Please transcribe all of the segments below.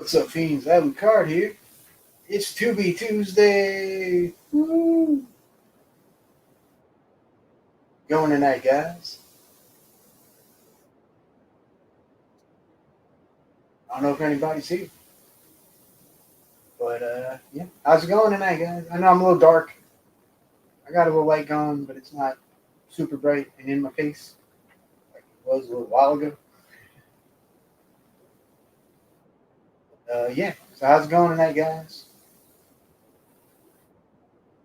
What's up, fiends? Adam Card here. It's Tubi Tuesday. Woo! Going tonight, guys. I don't know if anybody's here, but yeah. How's it going tonight, guys? I know I'm a little dark. I got a little light going, but it's not super bright and in my face like it was a little while ago. Yeah. So how's it going tonight, guys?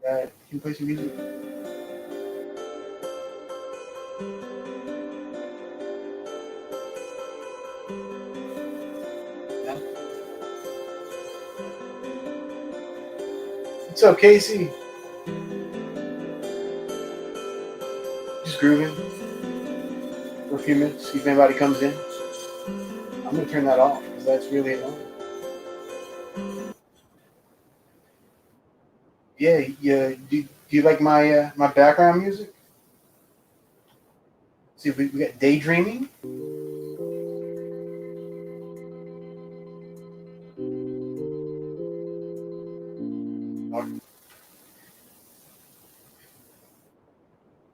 Can you play some music? No? What's up, Casey? Just grooving for a few minutes. See if anybody comes in. I'm gonna turn that off because that's really annoying. Yeah, yeah. Do you like my background music? See, we got daydreaming. Oh,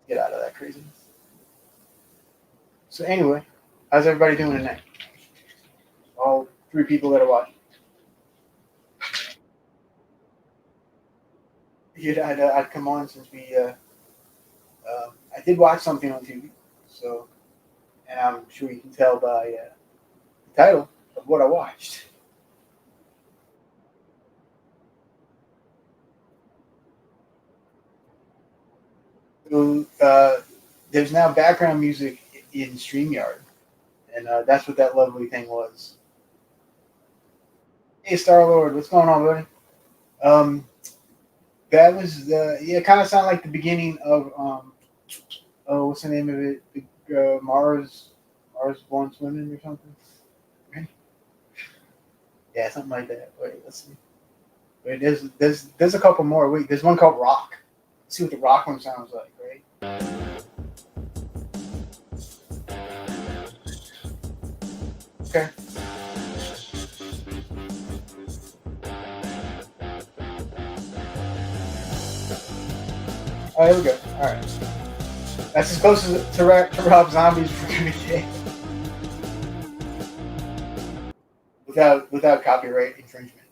get out of that craziness. So anyway, how's everybody doing tonight? All three people that are watching. I'd come on since I did watch something on TV. So, and I'm sure you can tell by the title of what I watched. So, there's now background music in StreamYard, and that's what that lovely thing was. Hey, Star Lord, what's going on, buddy? Um, that was it kind of sounded like the beginning of oh, what's the name of it? The Mars Born Swimming or something. Right? Yeah, something like that. Wait, let's see. Wait, there's a couple more. Wait, there's one called Rock. Let's see what the Rock one sounds like, right? Okay. Oh, here we go. All right. That's as close as to Rob Zombies we're gonna get without copyright infringement.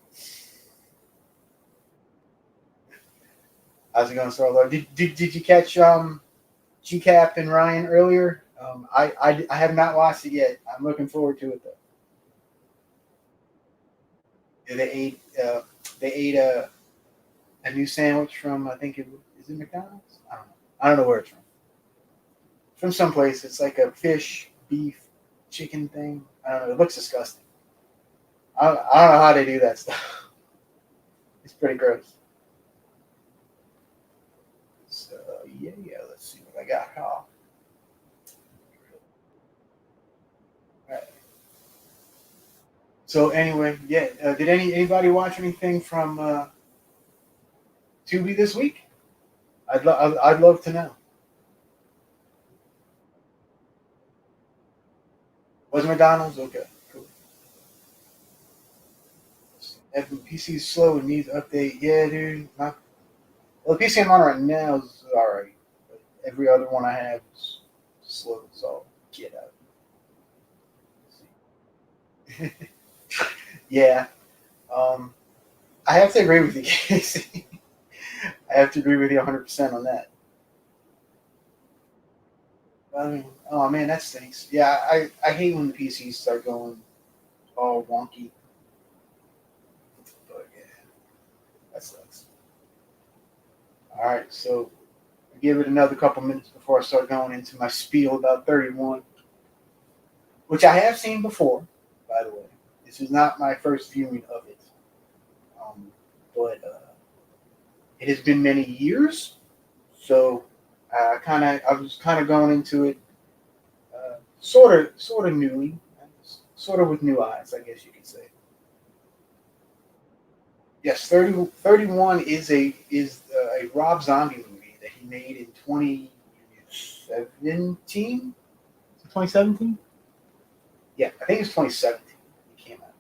How's it going, Star Lord? Did you catch GCap and Ryan earlier? I have not watched it yet. I'm looking forward to it though. Yeah, they ate a new sandwich from I think is it McDonald's? I don't know. I don't know where it's from. From someplace. It's like a fish, beef, chicken thing. I don't know. It looks disgusting. I don't know how they do that stuff. It's pretty gross. So yeah. Let's see what I got. Oh, right. So anyway, yeah. Did anybody watch anything from Tubi this week? I'd love to know. Was it McDonald's? Okay, cool. If the PC is slow and needs update, yeah, dude. Well, the PC I'm on right now is alright, but every other one I have is slow as all get out. Yeah, um, I have to agree with you, Casey. I have to agree with you 100% on that. I mean, oh man, that stinks. Yeah, I hate when the PCs start going all wonky. But yeah, that sucks. All right, so give it another couple minutes before I start going into my spiel about 31, which I have seen before, by the way. This is not my first viewing of it, um, but it has been many years, so I was kind of going into it sort of newly, sort of with new eyes, I guess you could say. Yes, 31 is a Rob Zombie movie that he made in 2017. 2017? Yeah, I think it's 2017. It came out.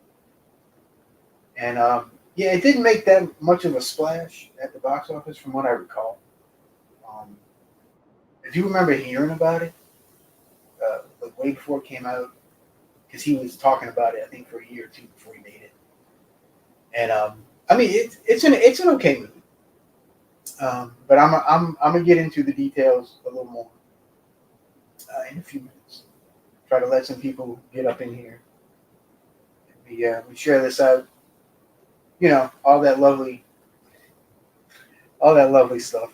And yeah, it didn't make that much of a splash at the box office, from what I recall. Um, I do remember hearing about it, like way before it came out, because he was talking about it, I think, for a year or two before he made it. And I mean, it's an okay movie. But I'm gonna get into the details a little more in a few minutes. Try to let some people get up in here. We share this out. You know, all that lovely stuff.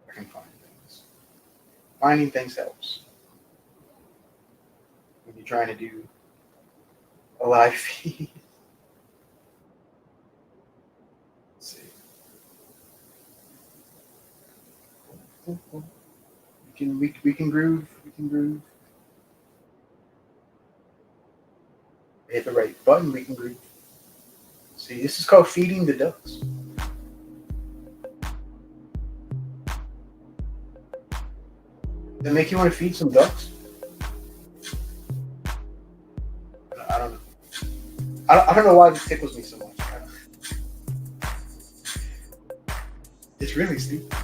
I can find things. Finding things helps when you're trying to do a live feed. Let's see. We can groove. We can groove. Hit the right button. We can groove. See, this is called feeding the ducks. Does it make you want to feed some ducks? I don't know. I don't know why this tickles me so much. It's really stupid.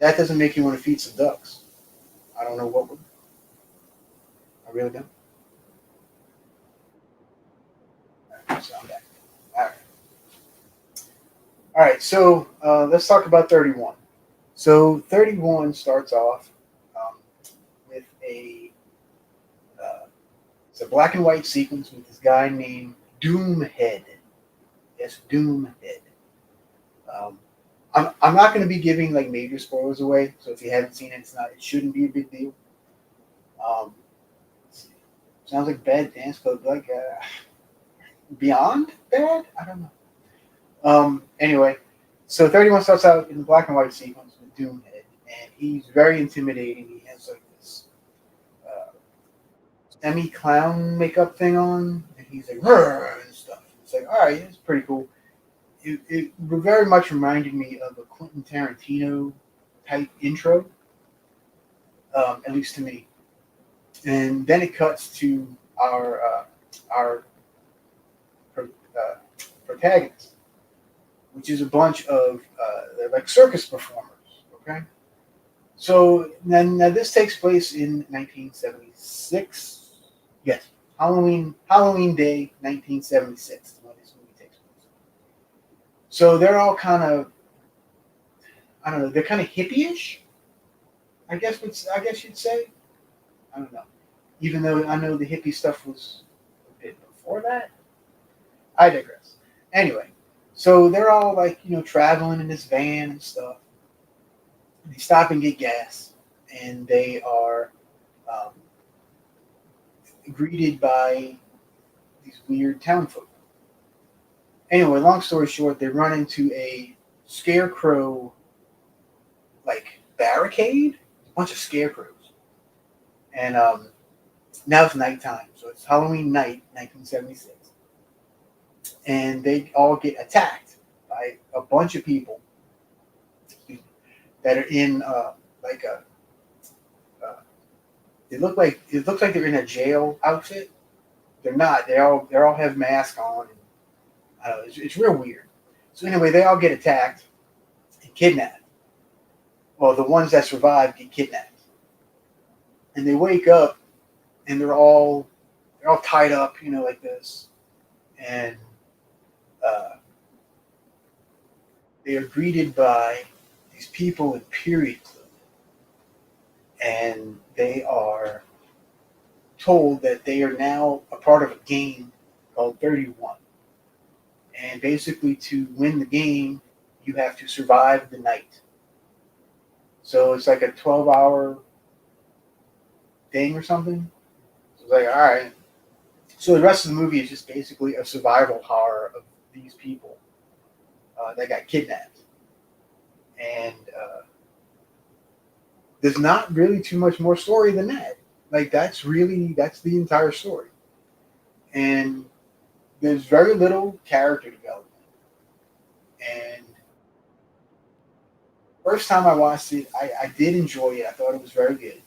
That doesn't make you want to feed some ducks. I don't know what would. I really don't. Right, so I'm back. All right. All right. So let's talk about 31. So 31 starts off um, with uh, it's a black and white sequence with this guy named Doomhead. Yes, Doomhead. Um, I'm not going to be giving like major spoilers away. So if you haven't seen it, it shouldn't be a big deal. Um, sounds like bad dance club, like beyond bad. I don't know. Anyway, so 31 starts out in the black and white sequence with Doomhead, and he's very intimidating. He has like this uh, semi clown makeup thing on, and he's like "Rrr," and stuff. It's like, all right, it's pretty cool. It very much reminded me of a Quentin Tarantino type intro, at least to me. And then it cuts to our uh, protagonist, which is a bunch of they're like circus performers. Okay, so now this takes place in 1976. Yes, Halloween Day, 1976 is when this movie takes place. So they're all kind of, I don't know, they're kind of hippie-ish. I guess you'd say. I don't know. Even though I know the hippie stuff was a bit before that, I digress. Anyway, so they're all like traveling in this van and stuff. They stop and get gas, and they are um, greeted by these weird town folk. Anyway, long story short, they run into a scarecrow like barricade, a bunch of scarecrows, and now it's nighttime, so it's Halloween night, 1976, and they all get attacked by a bunch of people that are in like a. Uh, it looks like they're in a jail outfit. They're not. They all have masks on. And, I don't know. It's real weird. So anyway, they all get attacked and kidnapped. Well, the ones that survive get kidnapped, and they wake up and they're all tied up, like this, and uh, they are greeted by these people in period clothing, and they are told that they are now a part of a game called 31. And basically, to win the game, you have to survive the night. So it's like a 12-hour thing or something. So it's like, all right. So the rest of the movie is just basically a survival horror of these people that got kidnapped. And there's not really too much more story than that. Like that's the entire story. And there's very little character development. And first time I watched it, I did enjoy it. I thought it was very good.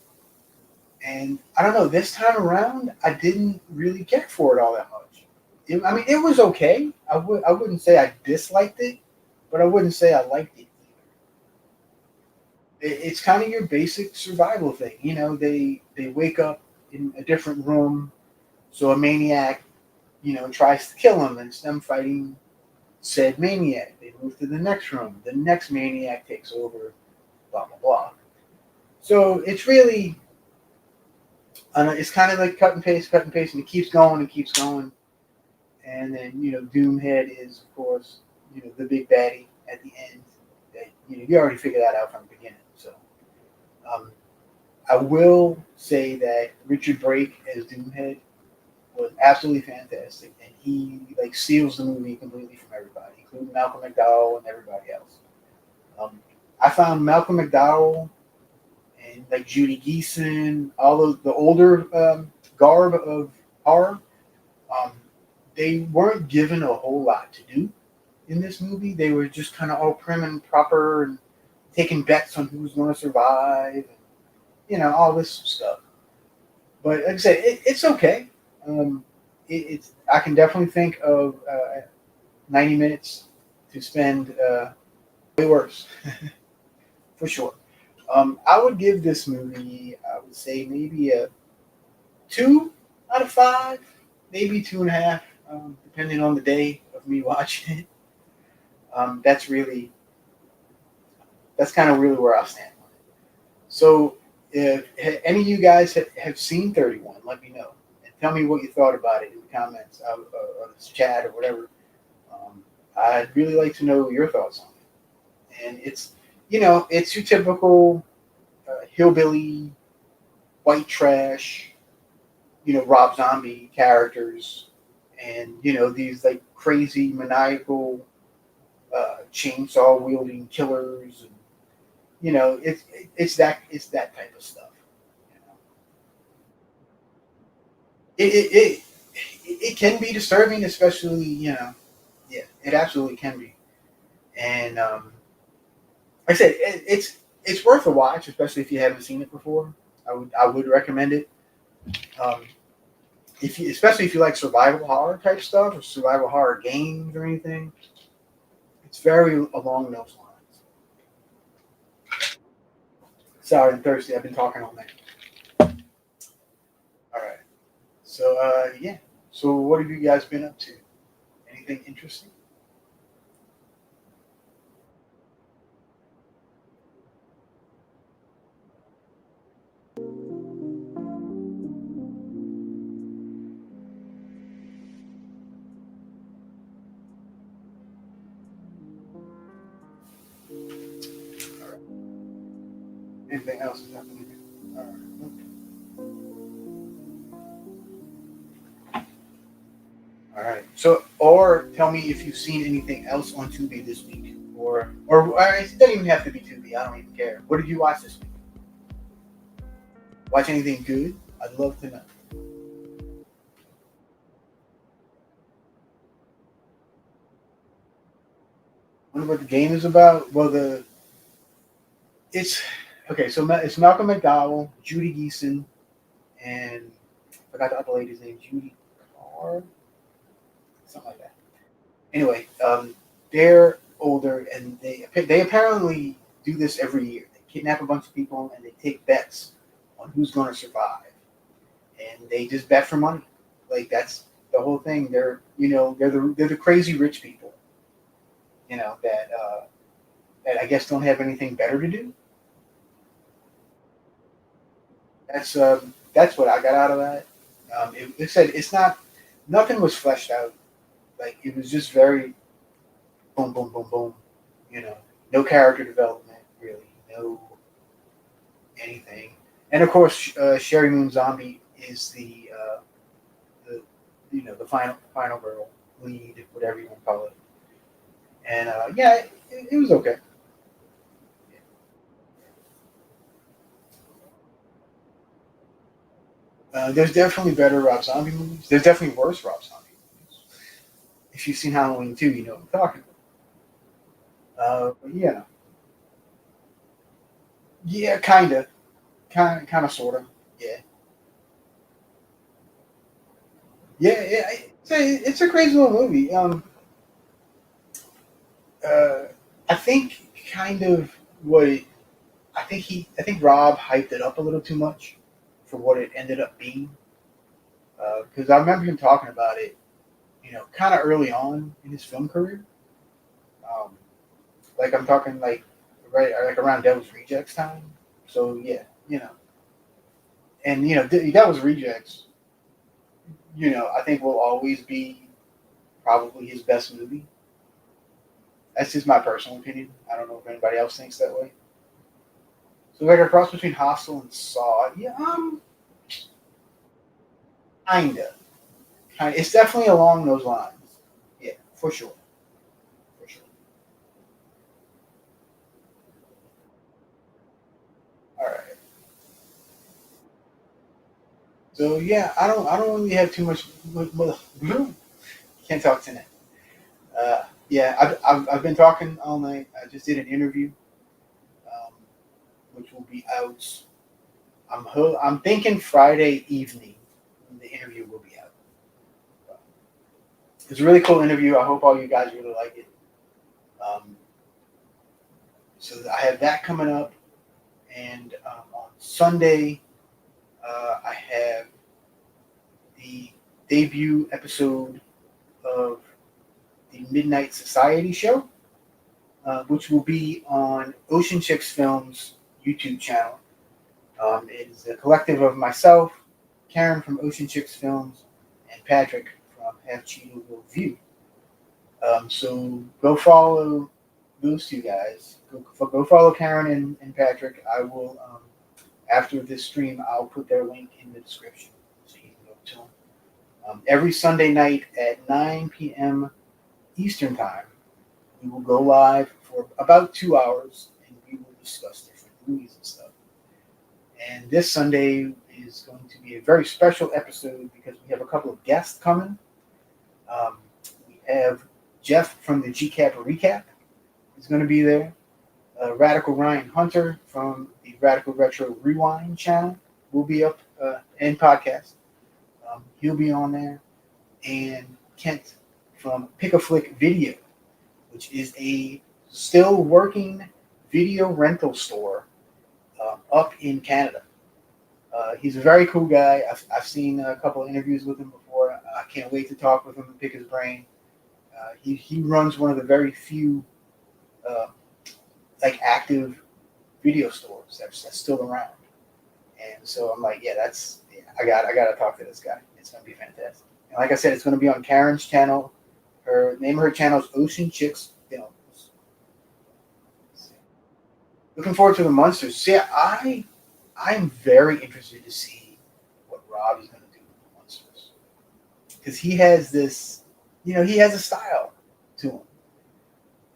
And I don't know, this time around, I didn't really care for it all that much. I mean, it was okay. I wouldn't say I disliked it, but I wouldn't say I liked it. It's kind of your basic survival thing. You know, they wake up in a different room, so a maniac, tries to kill him, and it's them fighting said maniac. They move to the next room. The next maniac takes over. Blah blah blah. So it's really, it's kind of like cut and paste, and it keeps going and keeps going. And then Doomhead is of course the big baddie at the end. That you already figured that out from the beginning. So um, I will say that Richard Brake as Doomhead was absolutely fantastic, and he like seals the movie completely from everybody, including Malcolm McDowell and everybody else. Um, I found Malcolm McDowell and like Judy Geeson, all of the older garb of horror. Um, they weren't given a whole lot to do in this movie. They were just kind of all prim and proper and taking bets on who's going to survive, and all this stuff. But like I said, it's okay. It's I can definitely think of 90 minutes to spend way worse for sure. I would give this movie, I would say maybe a 2 out of 5, maybe 2.5, depending on the day of me watching it. That's kind of really where I stand on it. So if any of you guys have seen 31, let me know and tell me what you thought about it in the comments or this chat or whatever. I'd really like to know your thoughts on it. And it's your typical hillbilly, white trash, Rob Zombie characters, and these like crazy maniacal chainsaw wielding killers, and it's that type of stuff. You know? It can be disturbing, especially yeah, it absolutely can be. And like I said, it's worth a watch, especially if you haven't seen it before. I would recommend it. Um, especially if you like survival horror type stuff or survival horror games or anything, it's very along those lines. Sorry, I'm thirsty. I've been talking all night. All right. So yeah. So what have you guys been up to? Anything interesting? All right. Anything else is happening? All right. All right. So, or tell me if you've seen anything else on Tubi this week, or it doesn't even have to be Tubi. I don't even care. What did you watch this week? Watch anything good? I'd love to know. Wonder what the game is about. Well, it's okay. So it's Malcolm McDowell, Judy Geeson, and I forgot the other lady's name, Judy Carr, something like that. Anyway, they're older, and they apparently do this every year. They kidnap a bunch of people, and they take bets on who's going to survive, and they just bet for money. Like that's the whole thing. They're the crazy rich people, that I guess don't have anything better to do. That's what I got out of that. It said it's not nothing was fleshed out. Like it was just very boom, boom, boom, boom. You know, no character development really, no anything. And of course, Sherry Moon Zombie is the the final girl lead, whatever you want to call it. And yeah, it was okay. There's definitely better Rob Zombie movies. There's definitely worse Rob Zombie movies. If you've seen Halloween 2, you know what I'm talking about. But yeah, yeah, kind of, sort of, yeah. It's a crazy little movie. Uh, I think kind of what I think Rob hyped it up a little too much for what it ended up being. Because I remember him talking about it, kind of early on in his film career. Um, like I'm talking like around Devil's Rejects time. So yeah, and Devil's Rejects, I think will always be probably his best movie. That's just my personal opinion. I don't know if anybody else thinks that way. So like a cross between Hostel and Saw, yeah, kinda. It's definitely along those lines. Yeah, for sure, for sure. All right. So yeah, I don't really have too much. Can't talk tonight. Yeah, I've been talking all night. I just did an interview, um, which will be out. I'm thinking Friday evening. The interview will be out. It's a really cool interview. I hope all you guys really like it. Um, so I have that coming up, and on Sunday I have the debut episode of the Midnight Society show, which will be on Ocean Chicks Films YouTube channel. It is a collective of myself, Karen from Ocean Chicks Films, and Patrick from Half Cheetah View. So go follow those two guys. Go follow Karen and Patrick. I will, after this stream, I'll put their link in the description so you can go to them. Every Sunday night at 9 p.m. Eastern Time, we will go live for about 2 hours and we will discuss different movies and stuff. And this Sunday is going to be a very special episode because we have a couple of guests coming. Um, we have Jeff from the GCAP Recap is going to be there. Radical Ryan Hunter from the Radical Retro Rewind channel will be up and podcast. He'll be on there. And Kent from Pick a Flick Video, which is a still working video rental store up in Canada. He's a very cool guy. I've seen a couple of interviews with him before. I can't wait to talk with him and pick his brain. He runs one of the very few uh, like active video stores that's still around. And so I'm like, I gotta talk to this guy. It's gonna be fantastic. And like I said, it's gonna be on Karen's channel. Her name of her channel is Ocean Chicks Films. Looking forward to the monsters. See, I'm very interested to see what Rob is gonna do with the monsters because he has this, he has a style to him,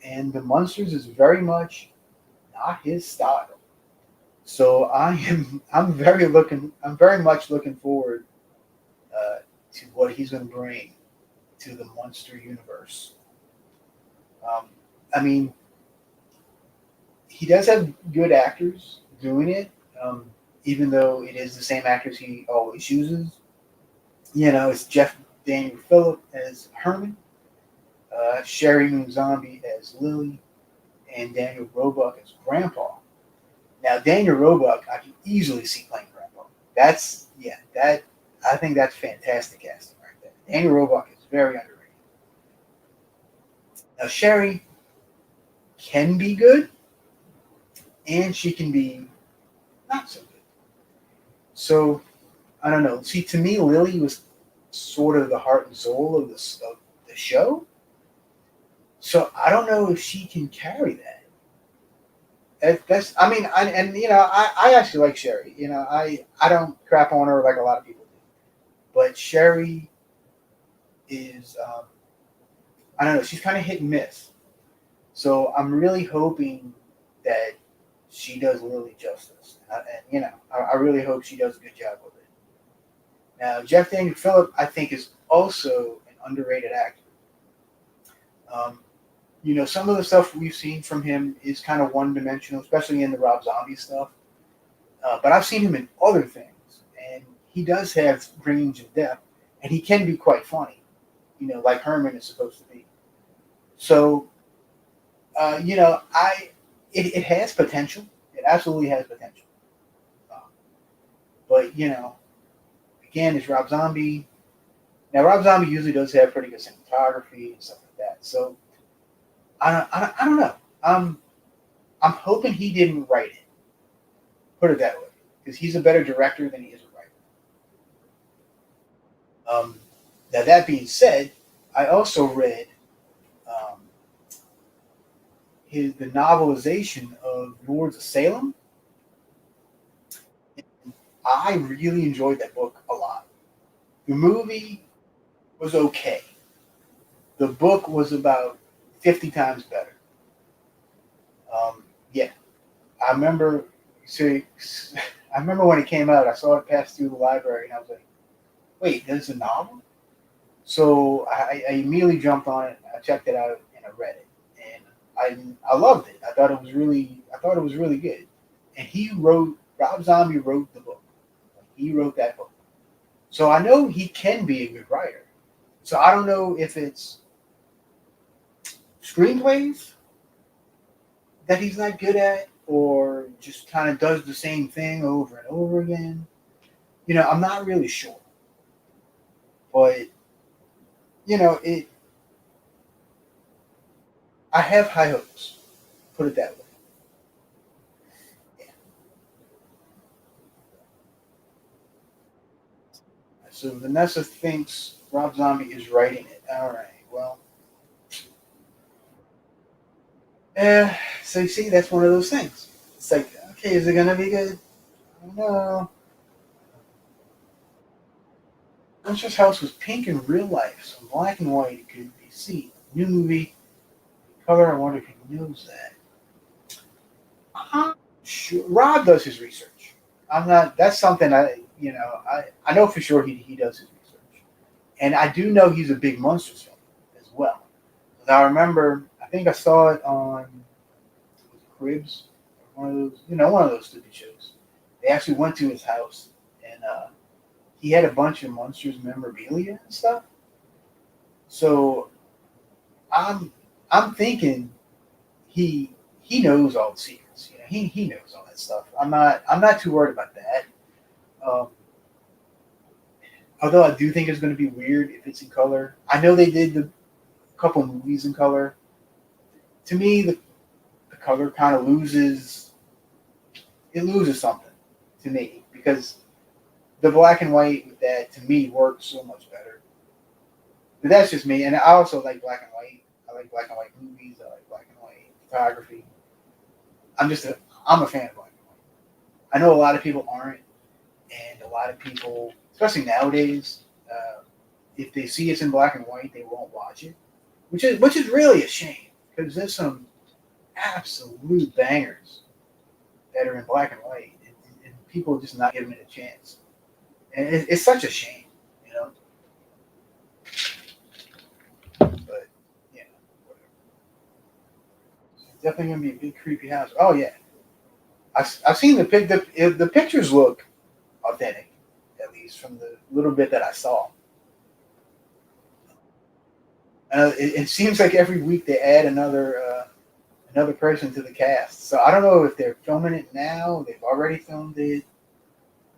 and the monsters is very much not his style. So I'm very much looking forward to what he's going to bring to the monster universe. Um, I mean, he does have good actors doing it, even though it is the same actors he always uses. It's Jeff Daniel Phillip as Herman, Sherry Moon Zombie as Lily, and Daniel Roebuck as Grandpa. Now, Daniel Roebuck, I can easily see playing Grandpa. That I think that's fantastic casting right there. Daniel Roebuck is very underrated. Now, Sherry can be good, and she can be not so good. So, I don't know. See, to me, Lily was sort of the heart and soul of the show. So, I don't know if she can carry that. That's I mean I actually like Sherry. I don't crap on her like a lot of people do, but Sherry is I don't know, she's kind of hit and miss. So I'm really hoping that she does Lily justice, I really hope she does a good job with it. Now Jeff Daniel Phillip I think is also an underrated actor. Um, some of the stuff we've seen from him is kind of one dimensional, especially in the Rob Zombie stuff. But I've seen him in other things, and he does have range of depth, and he can be quite funny, like Herman is supposed to be. So, it has potential. It absolutely has potential. Um, but again, it's Rob Zombie. Now, Rob Zombie usually does have pretty good cinematography and stuff like that. So I don't know. I'm hoping he didn't write it. Put it that way, because he's a better director than he is a writer. Now that being said, I also read um, the novelization of Lords of Salem. I really enjoyed that book a lot. The movie was okay. The book was about 50 times better. Yeah, I remember. See, I remember when it came out. I saw it pass through the library, and I was like, "Wait, there's a novel?" So I immediately jumped on it. I checked it out and I read it, and I loved it. I thought it was really good. And Rob Zombie wrote the book. He wrote that book, so I know he can be a good writer. So I don't know if it's screenplays that he's not good at, or just kind of does the same thing over and over again. I'm not really sure, but it. I have high hopes. Put it that way. Yeah. So Vanessa thinks Rob Zombie is writing it. All right. Well, so you see, that's one of those things. It's like, okay, is it gonna be good? I don't know. Monster's house was pink in real life, so black and white it could be seen. New movie, color. I wonder if he knows that. Sure. Rob does his research. I'm not. That's something I know for sure he does his research, and I do know he's a big Monsters fan as well. I remember, I think I saw it on Cribs, one of those stupid shows. They actually went to his house, and he had a bunch of Monsters memorabilia and stuff. So I'm I'm thinking he knows all the secrets. He knows all that stuff. I'm not too worried about that. Um, although I do think it's going to be weird if it's in color. I know they did the couple movies in color. To me, the color kind of loses something to me, because the black and white with that to me works so much better. But that's just me, and I also like black and white. I like black and white movies. I like black and white photography. I'm a fan of black and white. I know a lot of people aren't, and a lot of people, especially nowadays, if they see it's in black and white, they won't watch it, which is really a shame, because there's some absolute bangers that are in black and white, and people just not giving it a chance, and it's such a shame, you know. But yeah, whatever. It's definitely gonna be a big creepy house. Oh yeah, I've seen the pictures look authentic, at least from the little bit that I saw. It seems like every week they add another person to the cast. So I don't know if they're filming it now. They've already filmed it.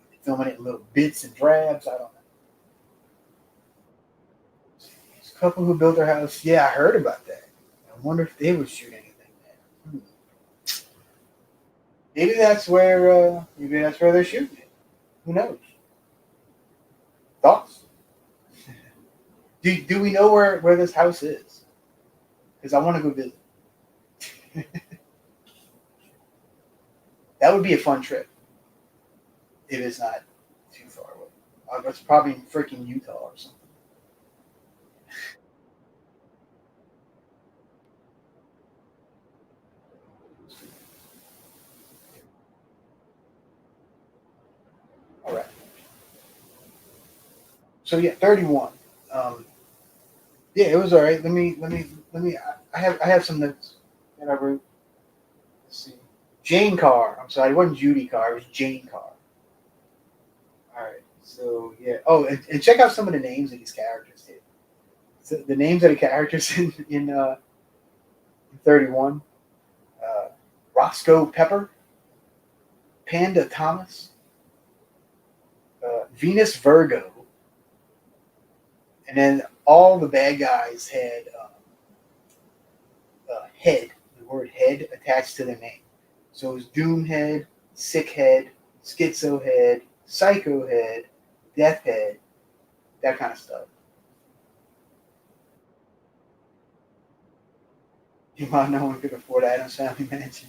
They're filming it in little bits and drabs. I don't know. There's a couple who built their house. Yeah, I heard about that. I wonder if they would shoot anything there. Maybe that's where they're shooting it. Who knows? Thoughts? Do we know where this house is? Because I want to go visit. That would be a fun trip if it's not too far away. It's probably in freaking Utah or something. All right. So yeah, 31. Um, yeah, it was all right. Let me. I have some notes that I wrote. Let's see. Jane Carr. I'm sorry, it wasn't Judy Carr. It was Jane Carr. All right. So yeah. Oh, and check out some of the names of these characters too. So the names of the characters in 31. Uh, Roscoe Pepper, Panda Thomas, Venus Virgo, and then all the bad guys had head, the word head attached to their name. So it was Doom Head, Sick Head, Schizo Head, Psycho Head, Death Head, that kind of stuff. You might no one could afford Adam's Family Mansion.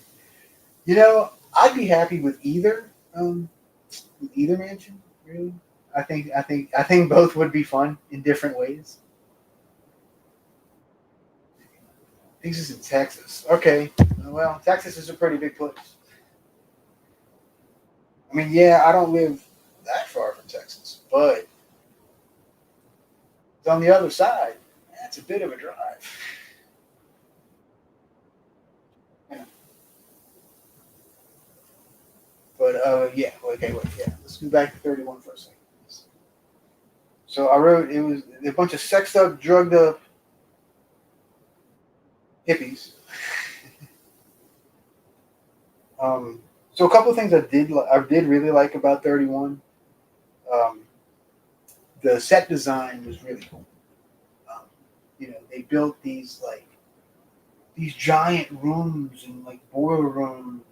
You know, I'd be happy with either mansion. Really, I think both would be fun in different ways. This is in Texas. Okay, well, Texas is a pretty big place. I mean, yeah, I don't live that far from Texas, but it's on the other side. That's a bit of a drive. Yeah. But yeah, okay, wait, yeah. Let's go back to 31 for a second. So I wrote it was a bunch of sexed up, drugged up hippies. So a couple of things I did really like about 31. Um, the set design was really cool. Um, they built these giant rooms and like boiler rooms,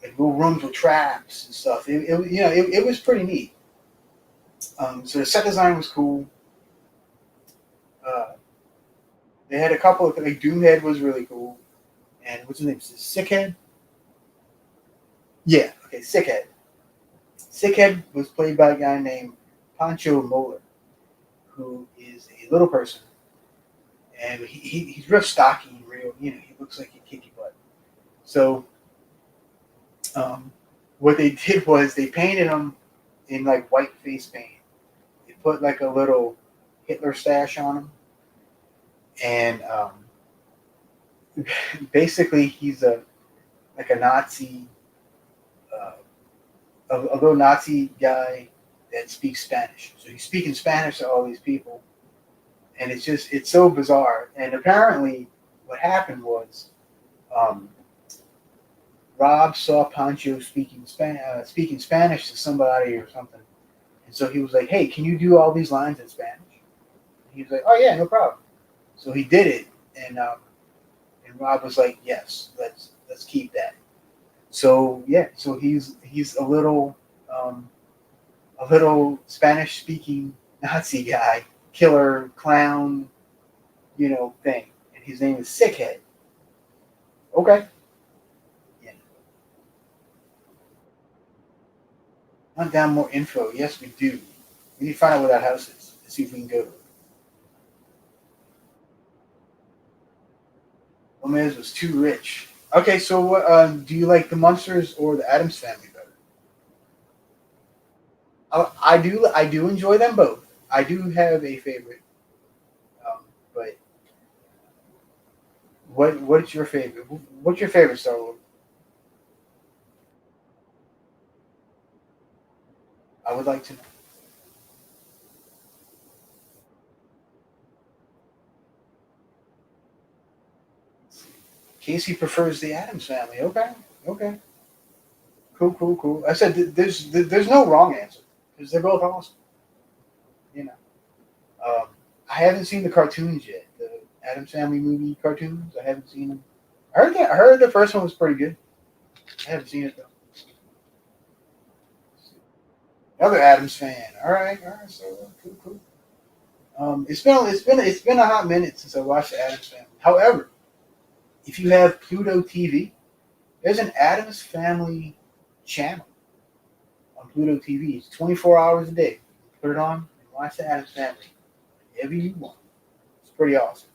like little rooms with traps and stuff. It was pretty neat. So the set design was cool. Uh, they had a couple of like Doomhead was really cool, and what's his name? Sickhead. Yeah, okay, Sickhead. Sickhead was played by a guy named Pancho Moller, who is a little person, and he's real stocky, real. He looks like he kick your butt. So um, what they did was they painted him in like white face paint. They put like a little Hitler stash on him, and basically he's a like a Nazi, uh, a little Nazi guy that speaks Spanish. So he's speaking Spanish to all these people, and it's so bizarre. And apparently, what happened was um, Rob saw Pancho speaking Spanish to somebody or something, and so he was like, "Hey, can you do all these lines in Spanish?" And he was like, "Oh yeah, no problem." So he did it, and Rob was like, "Yes, let's keep that." So yeah, so he's a little Spanish speaking Nazi guy, killer clown, thing, and his name is Sickhead. Okay, yeah. Hunt down more info. Yes, we do. We need to find out where that house is. See if we can go. Gomez was too rich. Okay, so what? Do you like the Munsters or the Adams Family better? I do enjoy them both. I do have a favorite, but what's your favorite? What's your favorite Star Wars? I would like to know. Casey prefers the Adams Family. Okay, okay, cool, cool, cool. I said there's no wrong answer because they're both awesome. You know, um, I haven't seen the cartoons yet. The Adams Family movie cartoons. I haven't seen them. I heard the first one was pretty good. I haven't seen it though. Another Adams fan. All right. So cool, cool. It's been a hot minute since I watched the Adams Family. However, if you have Pluto TV, there's an Adams Family channel on Pluto TV. It's 24 hours a day. Put it on and watch the Adams Family whenever you want. It's pretty awesome.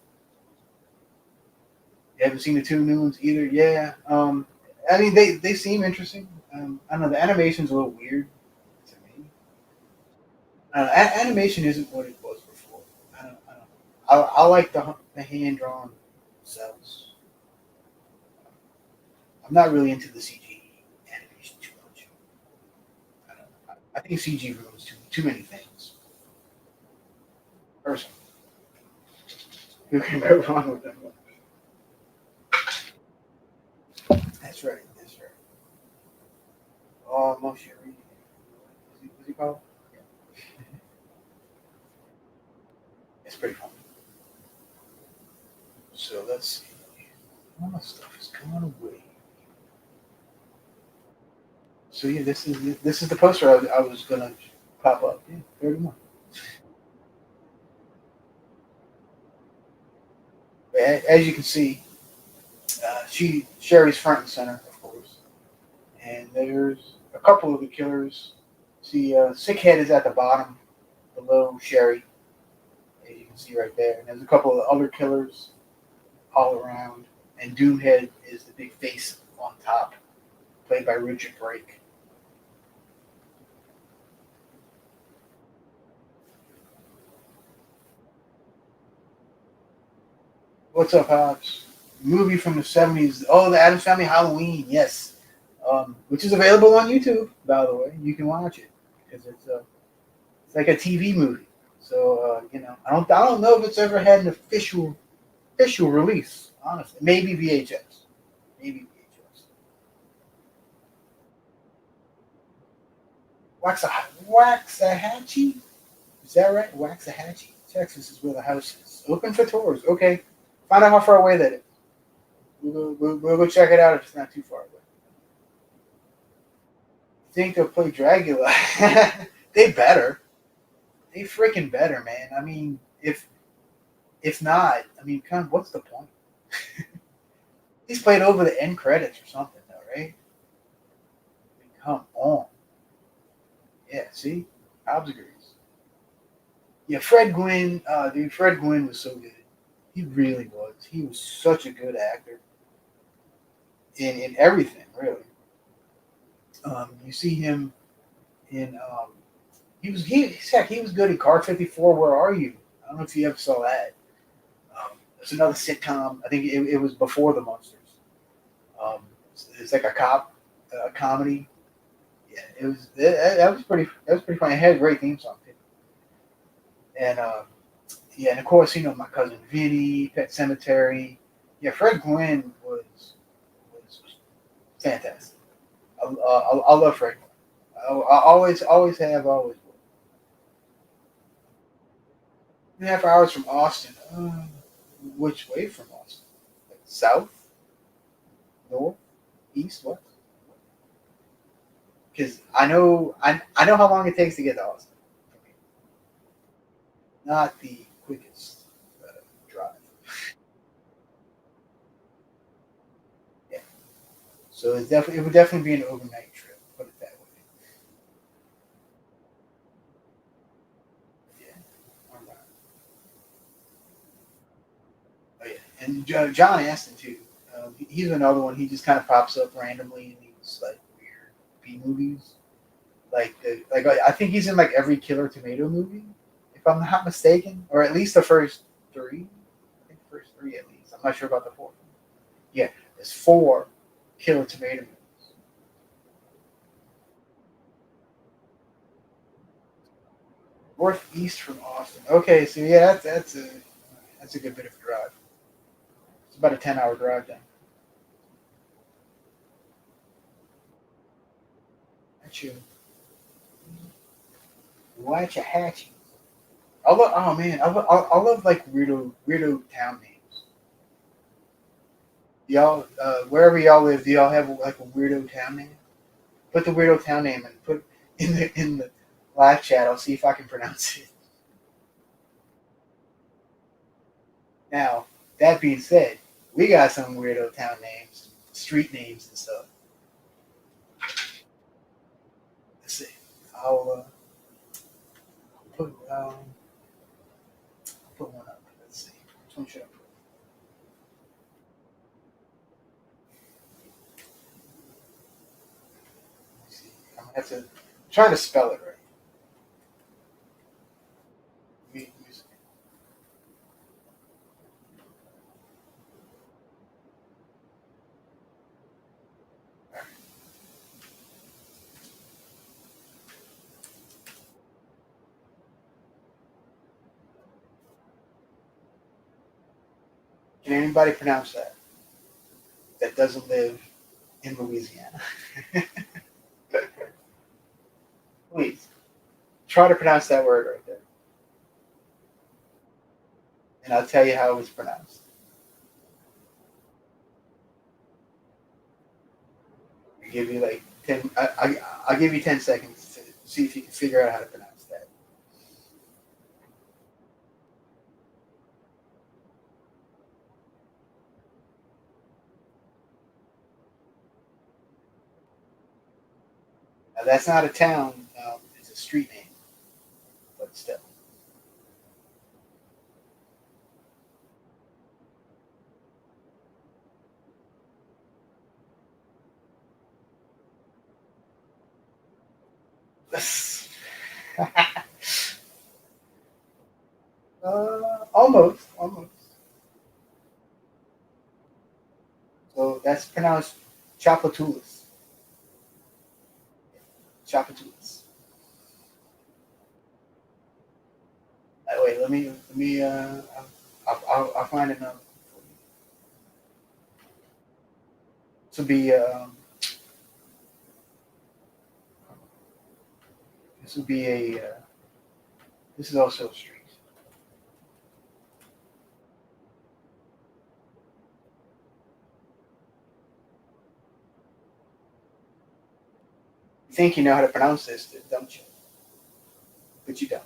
You haven't seen the two new ones either? Yeah. I mean, they seem interesting. I don't know. The animation's a little weird to me. Animation isn't what it was before. I don't know. I like the hand drawn cells. I'm not really into the CG animation too much. think CG ruins too many things. Personally, who can go wrong with them? That's right. That's right. Most reading. What's he called? Yeah. It's pretty fun. So let's see. All my stuff is going away. So yeah, this is the poster I was gonna pop up. Yeah, 31. As you can see, Sherry's front and center, of course, and there's a couple of the killers. See, Sickhead is at the bottom, below Sherry, as you can see right there. And there's a couple of other killers all around, and Doomhead is the big face on top, played by Richard Brake. What's up, Hobbs? Movie from the '70s. Oh, the Addams Family Halloween. Yes, which is available on YouTube. By the way, you can watch it because it's like a TV movie. So I don't know if it's ever had an official release. Honestly, maybe VHS. Maybe VHS. Waxahachie? Is that right? Waxahachie, Texas is where the house is. Open for tours. Okay. Find out how far away that is. We'll go check it out if it's not too far away. Think they'll play Dracula? They better. They freaking better, man. I mean, if not, I mean, kind of, what's the point? He's played over the end credits or something, though, right? I mean, come on. Yeah, see? Hobbs agrees. Yeah, Fred Gwynn, dude, Fred Gwynn was so good. He really was. He was such a good actor in everything, really. You see him in he was good in Car 54. Where are you? I don't know if you ever saw that. It's another sitcom. I think it was before the Monsters. It's like a comedy. Yeah, that was pretty funny. It had a great theme song too. And yeah, and of course, My Cousin Vinny, Pet Cemetery. Yeah, Fred Gwynn was fantastic. I love Fred Gwynn. I always have, always will. 2.5 hours from Austin. Which way from Austin? Like south, north, east, what? Because I know how long it takes to get to Austin. Not the quickest drive. Yeah. So it would definitely be an overnight trip. Put it that way. Yeah. All right. Oh yeah, and John Aston too. He's another one. He just kind of pops up randomly in these like weird B movies. I think he's in like every Killer Tomato movie, if I'm not mistaken, or at least the first three. I think the first three at least. I'm not sure about the fourth. Yeah, there's four Killer Tomato movies. Northeast from Austin. Okay, so yeah, that's a good bit of a drive. It's about a 10-hour drive then. That's you. Waxahachie. I love. Oh man, I love like weirdo town names. Y'all, wherever y'all live, do y'all have like a weirdo town name? Put the weirdo town name and put in the live chat. I'll see if I can pronounce it. Now, that being said, we got some weirdo town names, street names and stuff. Let's see. I'll put one up. Let's see. Which one should I put? Let's see. I'm gonna have to try to spell it right. Music. Can anybody pronounce that? That doesn't live in Louisiana. Please try to pronounce that word right there, and I'll tell you how it's pronounced. I'll give you like 10. I'll give you 10 seconds to see if you can figure out how to pronounce that. Now, that's not a town. It's a street name, but still. Almost, almost. So that's pronounced Chapatoulas. Chapatoulas. Wait, let me. I'll find another. This will be. This will be a. This is also a street. You think you know how to pronounce this, don't you? But you don't.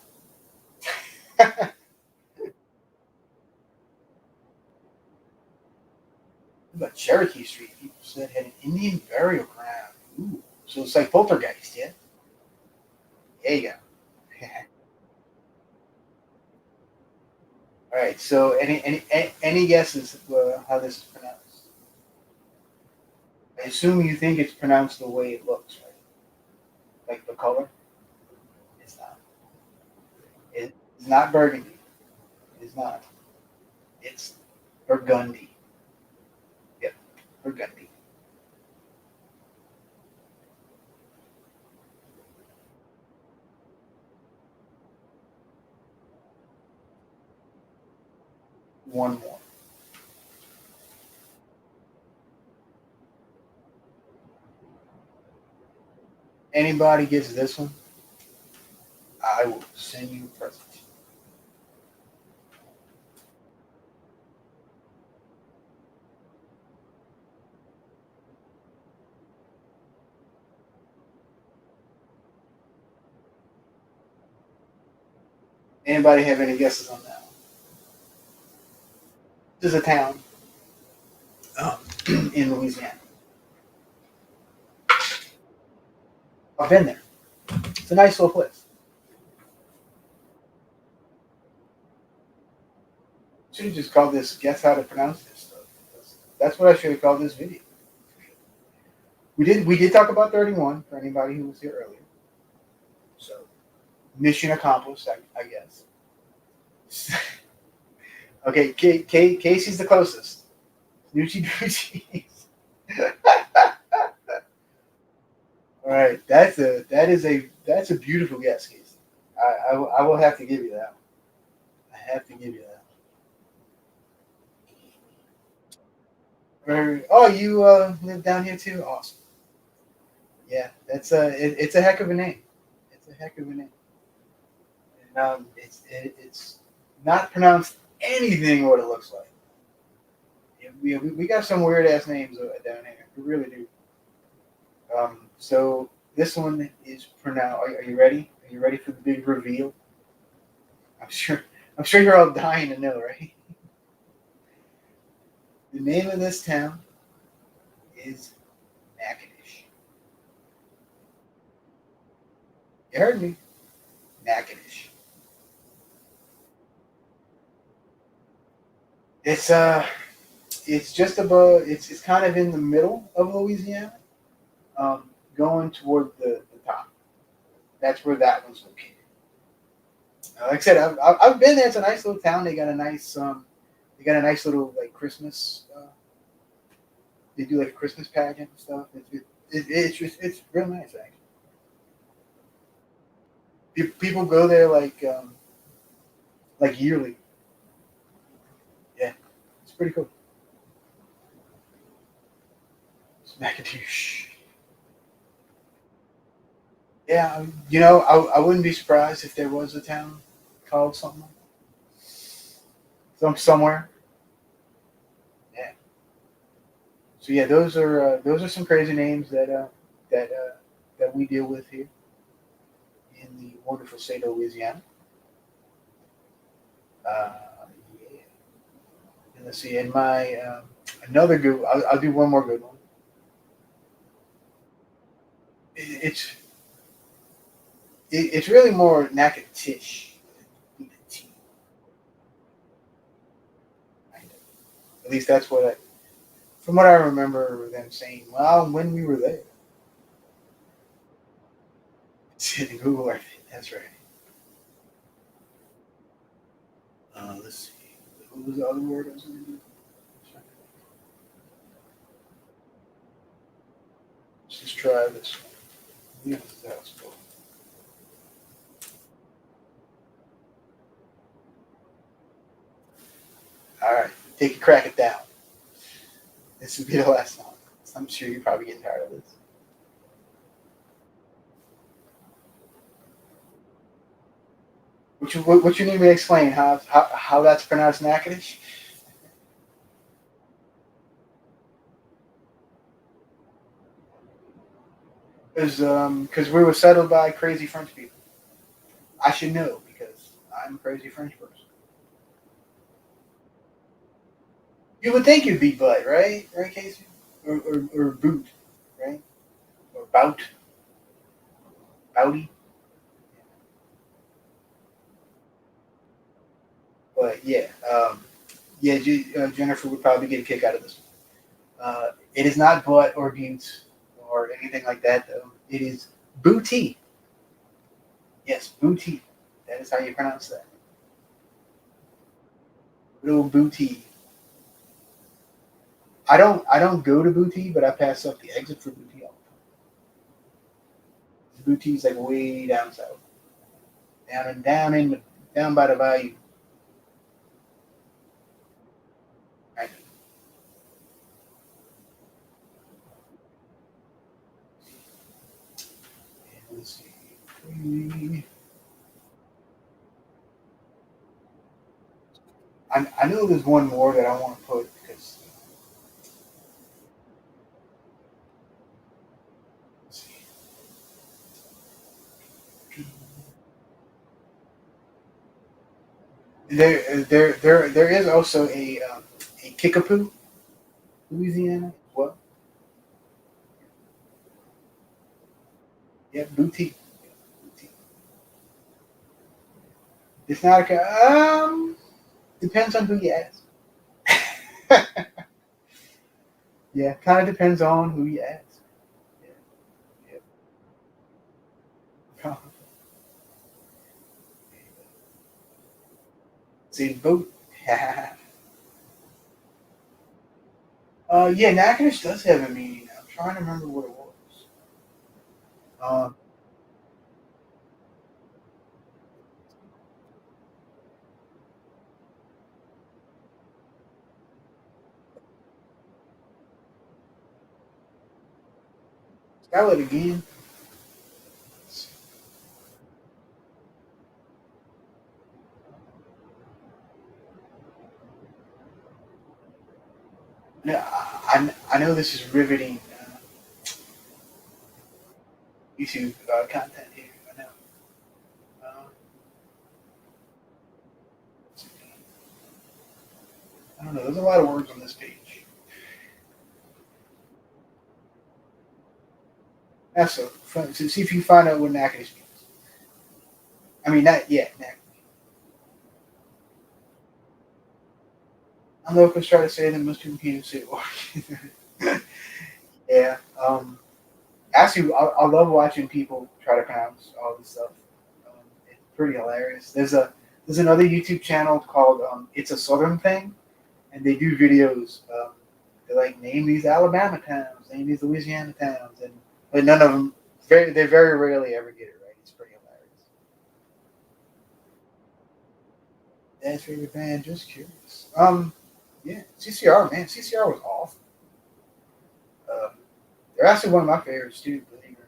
But Cherokee Street, people said had an Indian burial ground. Ooh, so it's like poltergeist, yeah. There you go. All right. So any guesses how this is pronounced? I assume you think it's pronounced the way it looks, right? Like the color. It's not. It's not burgundy. It's not. It's burgundy. Yep, burgundy. One more. Anybody gets this one, I will send you a present. Anybody have any guesses on that one? This is a town um, in Louisiana. I've been there. It's a nice little place. Should have just called this "Guess How to Pronounce This Stuff." That's what I should have called this video. We did talk about 31 for anybody who was here earlier. So mission accomplished, I guess. Okay, Casey's the closest. Nucci Nucci. All right, that's a beautiful guess, Casey. I will have to give you that one. I have to give you that one. Oh, you live down here too? Awesome. Yeah, it's a heck of a name. It's a heck of a name. And it's not pronounced anything what it looks like. Yeah, we got some weird ass names down here. We really do. So this one is pronounced. Are you ready? Are you ready for the big reveal? I'm sure. I'm sure you're all dying to know, right? The name of this town is Natchitoches. You heard me. Natchitoches. It's it's just above. It's kind of in the middle of Louisiana, going toward the top. That's where that one's located. Like I said, I've been there. It's a nice little town. They got a nice little like Christmas. They do like a Christmas pageant and stuff. It's real nice actually. People go there like yearly. Yeah, it's pretty cool. Smackadoosh. Yeah, I wouldn't be surprised if there was a town called something, somewhere. Yeah. So yeah, those are some crazy names that we deal with here in the wonderful state of Louisiana. Uh, yeah. And let's see, in my another good, I'll do one more good one. It's it's really more Nakatish. At least that's from what I remember them saying. Well, when we were there, it's in Google Earth. That's right. Let's see. What was the other word I was going to do? Let's just try this one. Yeah, that's cool. All right, take a crack at that one. This will be the last one. I'm sure you're probably getting tired of this. What you need me to explain? How that's pronounced Natchitoches? Because we were settled by crazy French people. I should know because I'm a crazy French person. You would think you'd be butt, right? Right, Casey? Or boot, right? Or bouty. But yeah, yeah. Jennifer would probably get a kick out of this one. It is not butt or butte or anything like that. Though it is booty. Yes, booty. That is how you pronounce that. Little booty. I don't go to booty, but I pass up the exit for booty all the time. Booty's like way down south, down by the bayou. Right? And let's see. I know there's one more that I want to put because there is also a Kickapoo, Louisiana. Well, yeah, boutique. Boutique. It's not depends on who you ask. Yeah, kind of depends on who you ask. Yeah, yeah. See, boat. Yeah, Natchitoches does have a meaning. I'm trying to remember what it was. Um, Spell it again. No, I know this is riveting YouTube content here. I know. Uh, I don't know. There's a lot of words on this page. That's so fun. So see if you find out what Natchitoches means. I mean, not yet. I'm locals try to say that most people can't say it. Yeah. Actually, I love watching people try to pronounce all this stuff. It's pretty hilarious. There's another YouTube channel called It's a Southern Thing, and they do videos. They like name these Alabama towns, name these Louisiana towns, and but none of them. They very rarely ever get it right. It's pretty hilarious. Dad's favorite band, just curious. Yeah, CCR, man, CCR was awesome. They're actually one of my favorites too, believe it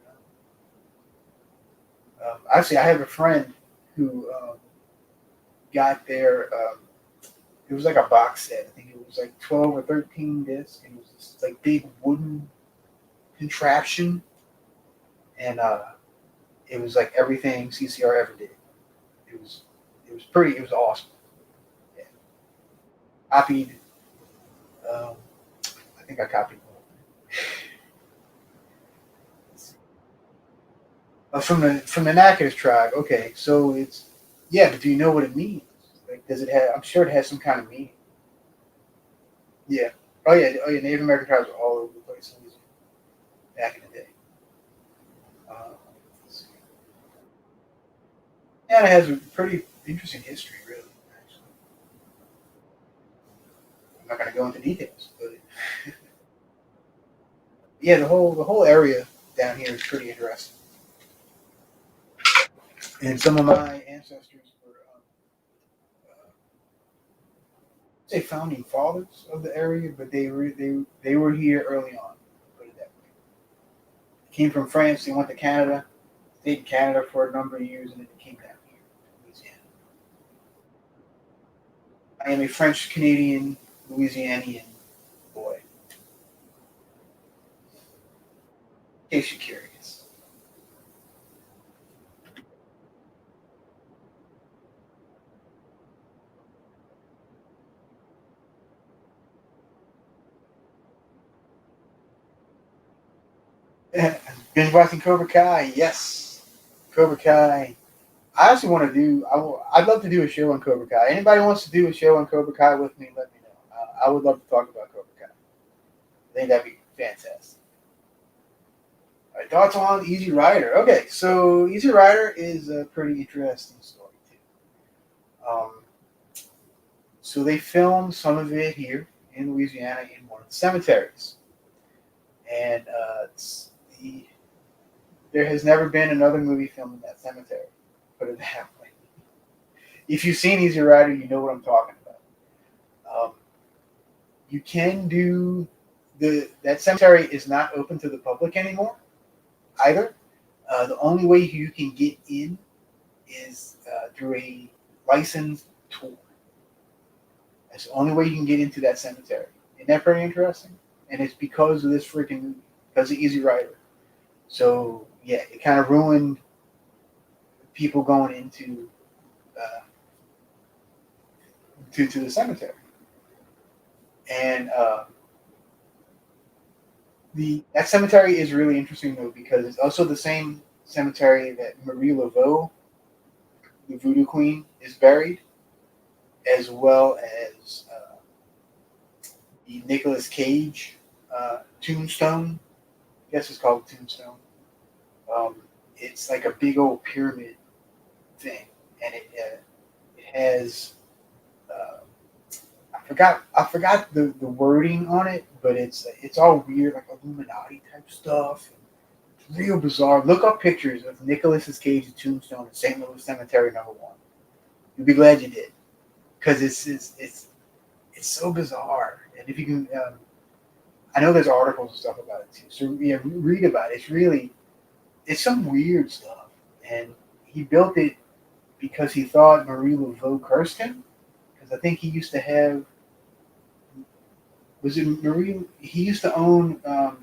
or not. Actually, I have a friend who got their. It was like a box set. I think it was like 12 or 13 discs, and it was this like big wooden contraption, and it was like everything CCR ever did. It was it was pretty. It was awesome. Yeah. Copied. Um, I think I copied one. From the Naka's tribe. Okay, so it's yeah, but do you know what it means? Like, does it have? I'm sure it has some kind of meaning. Yeah. Oh yeah. Oh yeah. Native American tribes were all over the place back in the day. Uh, yeah, it has a pretty interesting history, really. Actually, I'm not going to go into details, but yeah, the whole area down here is pretty interesting. And some of my ancestors were, say, founding fathers of the area, but they were here early on. Put it that way. They came from France. They went to Canada. Stayed in Canada for a number of years, and then they came down here to Louisiana. I am a French Canadian Louisianian boy, in case you're curious. Binge watching Cobra Kai, yes. Cobra Kai. I actually want to do. I'd love to do a show on Cobra Kai. Anybody wants to do a show on Cobra Kai with me? Let me know. I would love to talk about Cobra Kai. I think that'd be fantastic. All right, thoughts on Easy Rider? Okay, so Easy Rider is a pretty interesting story too. So they filmed some of it here in Louisiana in one of the cemeteries, and the there has never been another movie filmed in that cemetery. Put it that way. If you've seen Easy Rider, you know what I'm talking about. Um, you can do the that cemetery is not open to the public anymore either. The only way you can get in is through a licensed tour. That's the only way you can get into that cemetery. Isn't that pretty interesting? And it's because of this freaking movie, because of Easy Rider. So yeah, it kind of ruined people going into uh, to the cemetery. And the that cemetery is really interesting though because it's also the same cemetery that Marie Laveau, the Voodoo Queen, is buried, as well as the Nicolas Cage tombstone. I guess it's called tombstone. Um, it's like a big old pyramid thing, and it has uh, I forgot the wording on it, but it's all weird like Illuminati type stuff. It's real bizarre. Look up pictures of Nicolas Cage's tombstone in St. Louis Cemetery Number One. You'll be glad you did because it's so bizarre. And if you can, I know there's articles and stuff about it too. So yeah, read about it. It's some weird stuff, and he built it because he thought Marie Laveau cursed him. Because I think he used to have was it Marie? He used to own the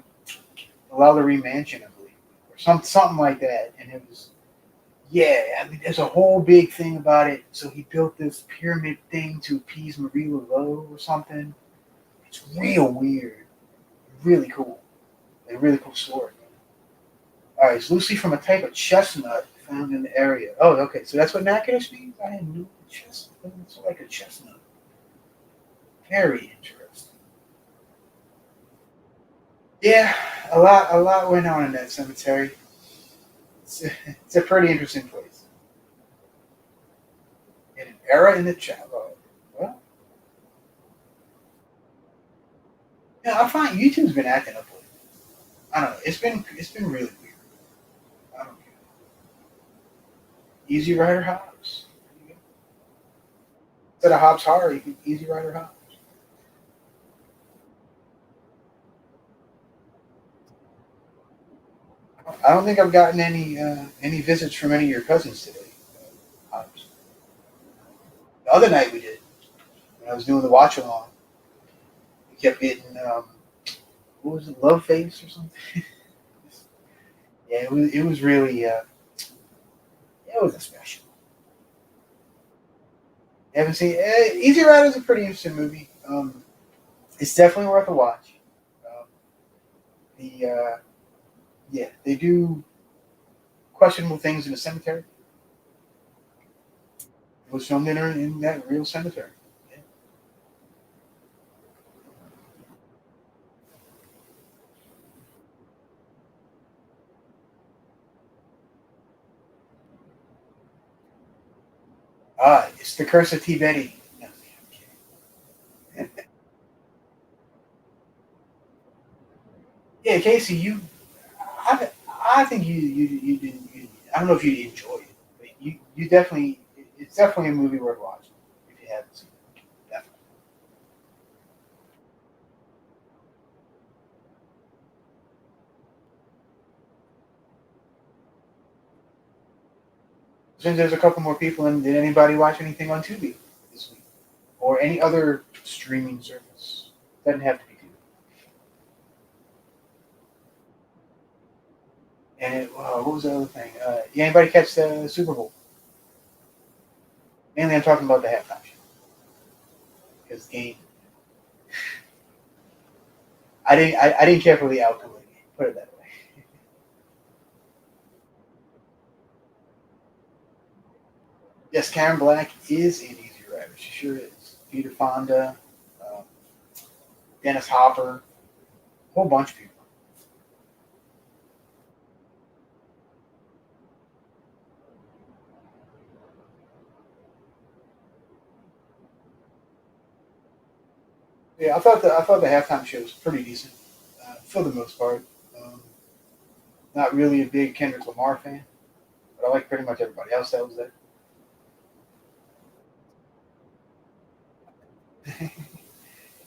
Lalaurie Mansion, I believe, or something like that, and it was yeah. I mean, there's a whole big thing about it. So he built this pyramid thing to appease Marie Laveau or something. It's real weird, really cool, a really cool story. All right, it's loosely from a type of chestnut found in the area. Oh, okay, so that's what Natchitoches means. I didn't know chestnut. It's like a chestnut. Very interesting. Yeah, a lot went on in that cemetery. It's a pretty interesting place. In an era in the chat. Well, yeah, I find YouTube's been acting up lately. I don't know. It's been really weird. I don't get it. Easy Rider Hobbs. Instead of Hobbs Horror, you can Easy Rider Hobbs. I don't think I've gotten any visits from any of your cousins today. Honestly. The other night we did when I was doing the watch along. We kept getting what was it, love face or something? Yeah, it was really it was a special. You haven't seen Easy Rider is a pretty interesting movie. It's definitely worth a watch. Um, the Yeah, they do questionable things in the cemetery. It was filmed in that real cemetery. Yeah. It's the curse of T Betty. No, yeah, Casey, I, I think you didn't. I don't know if you enjoy it, but you definitely. It's definitely a movie worth watching if you haven't seen it. Definitely. Since there's a couple more people, and did anybody watch anything on Tubi this week or any other streaming service? Doesn't have to be Tubi. And what was the other thing? Yeah, anybody catch the Super Bowl? Mainly, I'm talking about the halftime show because the game. I didn't care for the outcome of the game. Put it that way. Yes, Karen Black is in Easy Rider. She sure is. Peter Fonda, um, Dennis Hopper, a whole bunch of people. Yeah, I thought the halftime show was pretty decent for the most part. Um, Not really a big Kendrick Lamar fan, but I like pretty much everybody else that was there.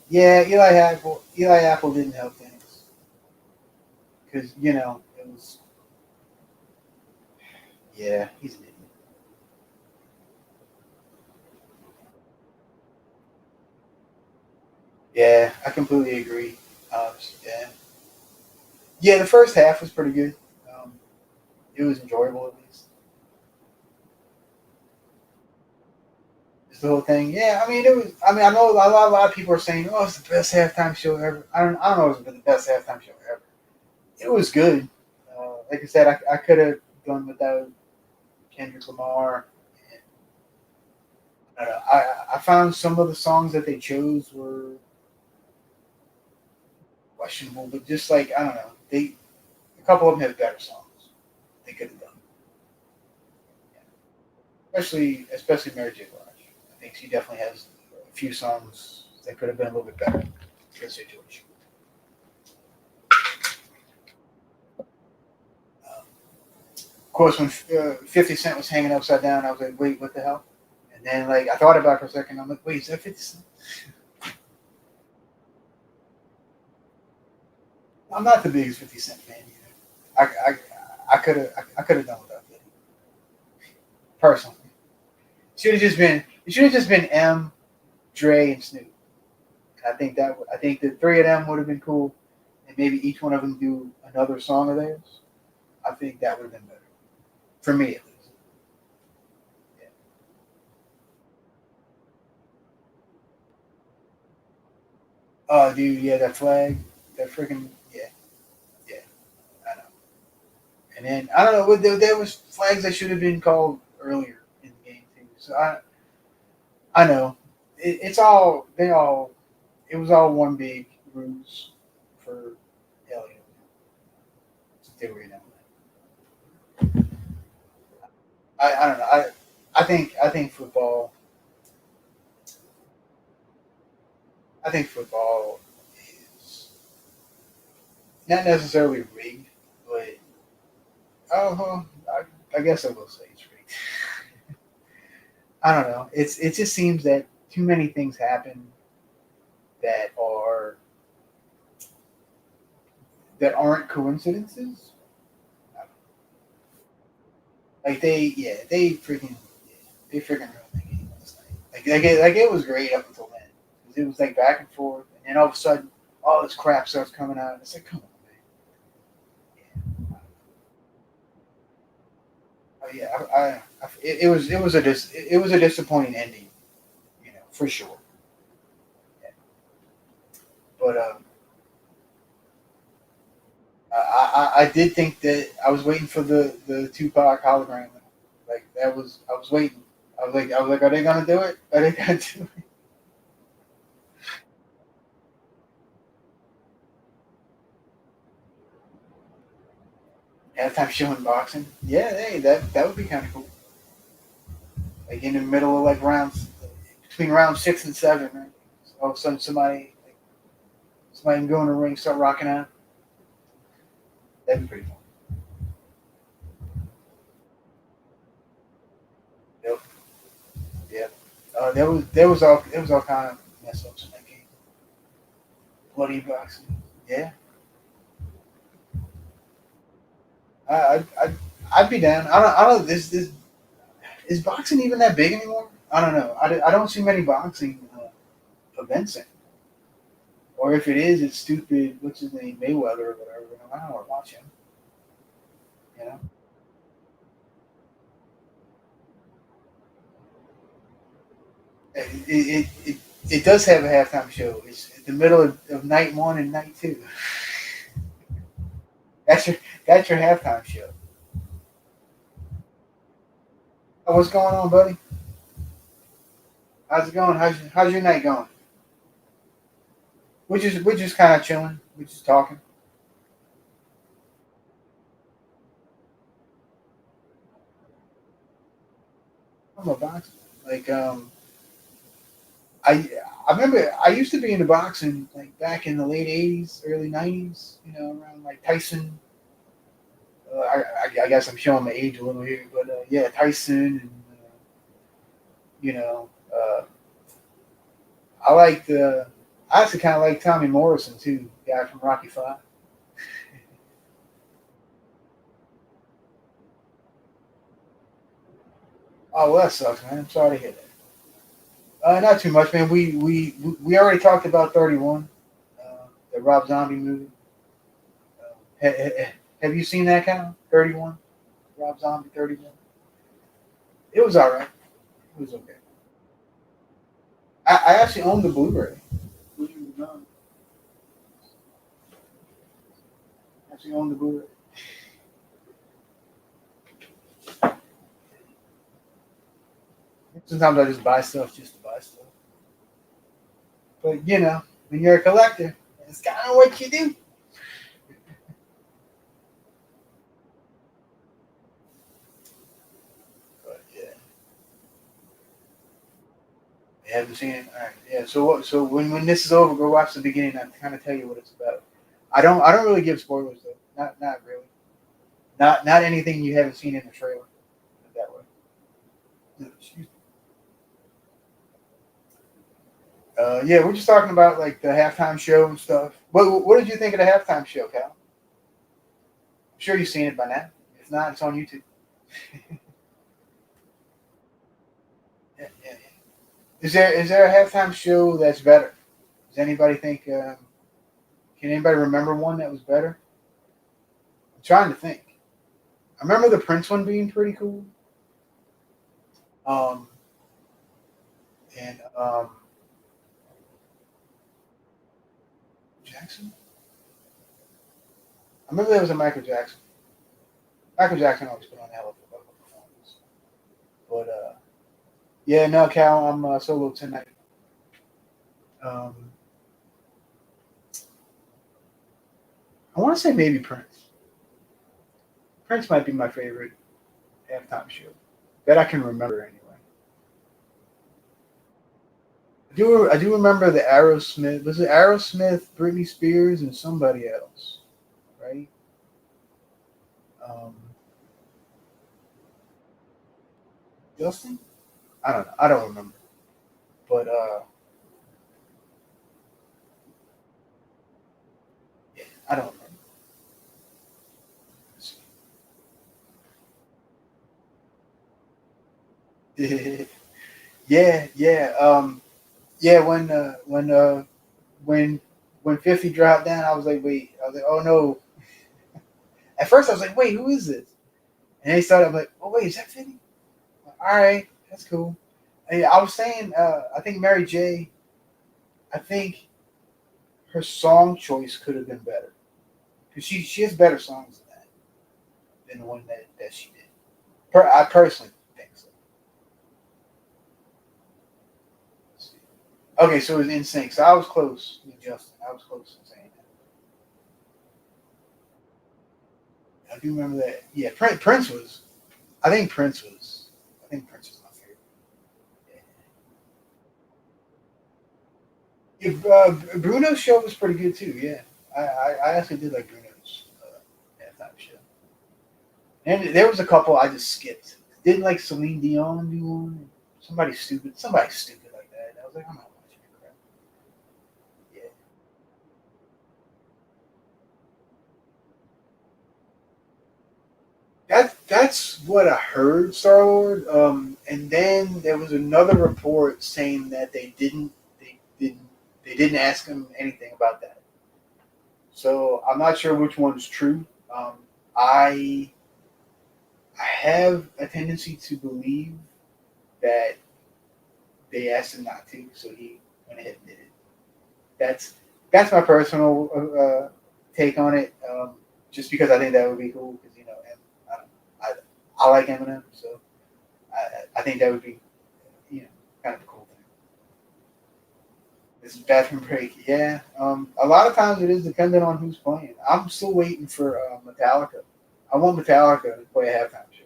Yeah, Eli Apple didn't help things because it was. Yeah, he's an idiot. Yeah, I completely agree. Yeah, yeah. The first half was pretty good. Um, it was enjoyable at least. Just the whole thing. Yeah, I mean it was. I mean I know a lot of people are saying, "Oh, it's the best halftime show ever." I don't know if it's been the best halftime show ever. It was good. Like I said, I could have done without Kendrick Lamar. And, I don't know. I found some of the songs that they chose were questionable, but just like I don't know, they a couple of them had better songs they could have done. Especially Mary J. Blige. I think she definitely has a few songs that could have been a little bit better for the situation. Of course, when 50 Cent was hanging upside down, I was like, wait, what the hell? And then like I thought about it for a second. I'm like, wait, is that 50 Cent? I'm not the biggest 50 Cent fan either. I could have done without 50 personally. It should have just been M, Dre, and Snoop. I think the three of them would have been cool, and maybe each one of them do another song of theirs. I think that would have been better for me at least. Yeah. Oh, dude, yeah, that flag, that freaking yeah, yeah, I know. And then I don't know, there was flags that should have been called earlier in the game too. So I know it's all they all it was all one big ruse for Elliot. They were in that. I don't know. I think football. I think football is not necessarily rigged, but oh, I guess I will say it's rigged. I don't know. It just seems that too many things happen that aren't coincidences. Like they freaking ruined the game last night. Like it was great up until then. 'Cause it was like back and forth, and then all of a sudden, all this crap starts coming out. And it's like, come on, man. Oh yeah, it was a disappointing ending, for sure. Yeah. But I did think that I was waiting for the Tupac hologram. Like that was I was waiting. I was like, are they gonna do it? Are they gonna do it? Halftime show in boxing. Yeah, hey, that would be kind of cool. Like in the middle of like rounds, between round 6 and 7, right? So all of a sudden somebody can go in the ring, start rocking out. That'd be pretty fun. Yep. Yep. There was all kind of mess ups in that game. Bloody boxing. Yeah. I'd be down. I don't. This is boxing even that big anymore? I don't know. I don't see many boxing events in. Or if it is, it's stupid. What's his name, Mayweather or whatever. I don't want to watch him. You know, it does have a halftime show. It's the middle of night one and night two. That's your that's your halftime show. Oh, what's going on, buddy? How's it going? How's your night going? We're just kind of chilling. We're just talking. I'm a boxer. Like I I remember I used to be into boxing like back in the late '80s, early '90s. Around like Tyson. I guess I'm showing my age a little here, but yeah, Tyson and you know, I liked. I actually kind of like Tommy Morrison too, the guy from Rocky Five. Oh, well, that sucks, man. I'm sorry to hear that. Not too much, man. We already talked about 31, the Rob Zombie movie. Have you seen that kind of 31? Rob Zombie 31. It was all right. It was okay. I actually own the Blu-ray. Believe it or not, I actually own the Blu-ray. Sometimes I just buy stuff just to buy stuff. But when you're a collector, it's kind of what you do. But yeah, you haven't seen it. All right, yeah. So what? So when this is over, go watch the beginning. I kind of tell you what it's about. I don't really give spoilers though. Not really. Not anything you haven't seen in the trailer. Put it that way. No, excuse me. Yeah, we're just talking about like the halftime show and stuff. What did you think of the halftime show, Cal? I'm sure you've seen it by now. If not, it's on YouTube. Yeah, yeah, yeah. Is there a halftime show that's better? Does anybody think? Can anybody remember one that was better? I'm trying to think. I remember the Prince one being pretty cool. Um, and Jackson. I remember there was a Michael Jackson. Michael Jackson always put on a hell of a performance. But yeah, no, Cal, I'm solo tonight. Um, I want to say maybe Prince. Prince might be my favorite halftime show that I can remember anyway. I do remember the Aerosmith. Was it Aerosmith, Britney Spears, and somebody else, right? Um, Justin? I don't know. I don't remember. But yeah, I don't remember. Let's see. Yeah, yeah, yeah. When when 50 dropped down, I was like, wait. I was like, oh no. At first, I was like, wait, who is this? And they started. I'm like, oh wait, is that 50? All right, that's cool. And I was saying, I think Mary J. I think her song choice could have been better because she has better songs than that than the one that she did. I personally think so. Let's see. Okay, so it was In Sync. So I was close with Justin. I was close in saying that. I do remember that. Yeah, Prince was. I think Prince was. I think Prince was my favorite. Yeah. Bruno's show was pretty good too. Yeah, I actually did like Bruno's halftime show. And there was a couple I just skipped. Didn't like Celine Dion do one? Somebody stupid like that. I was like, I'm not watching that crap. Yeah, that's what I heard, Star Lord. And then there was another report saying that they didn't ask him anything about that. So I'm not sure which one's true. Um, I I have a tendency to believe that they asked him not to, so he went ahead and did it. That's that's my personal take on it. Just because I think that would be cool, because I, I like Eminem, so I think that would be kind of a cool thing. This is bathroom break, yeah. A lot of times it is dependent on who's playing. I'm still waiting for Metallica. I want Metallica to play a halftime show.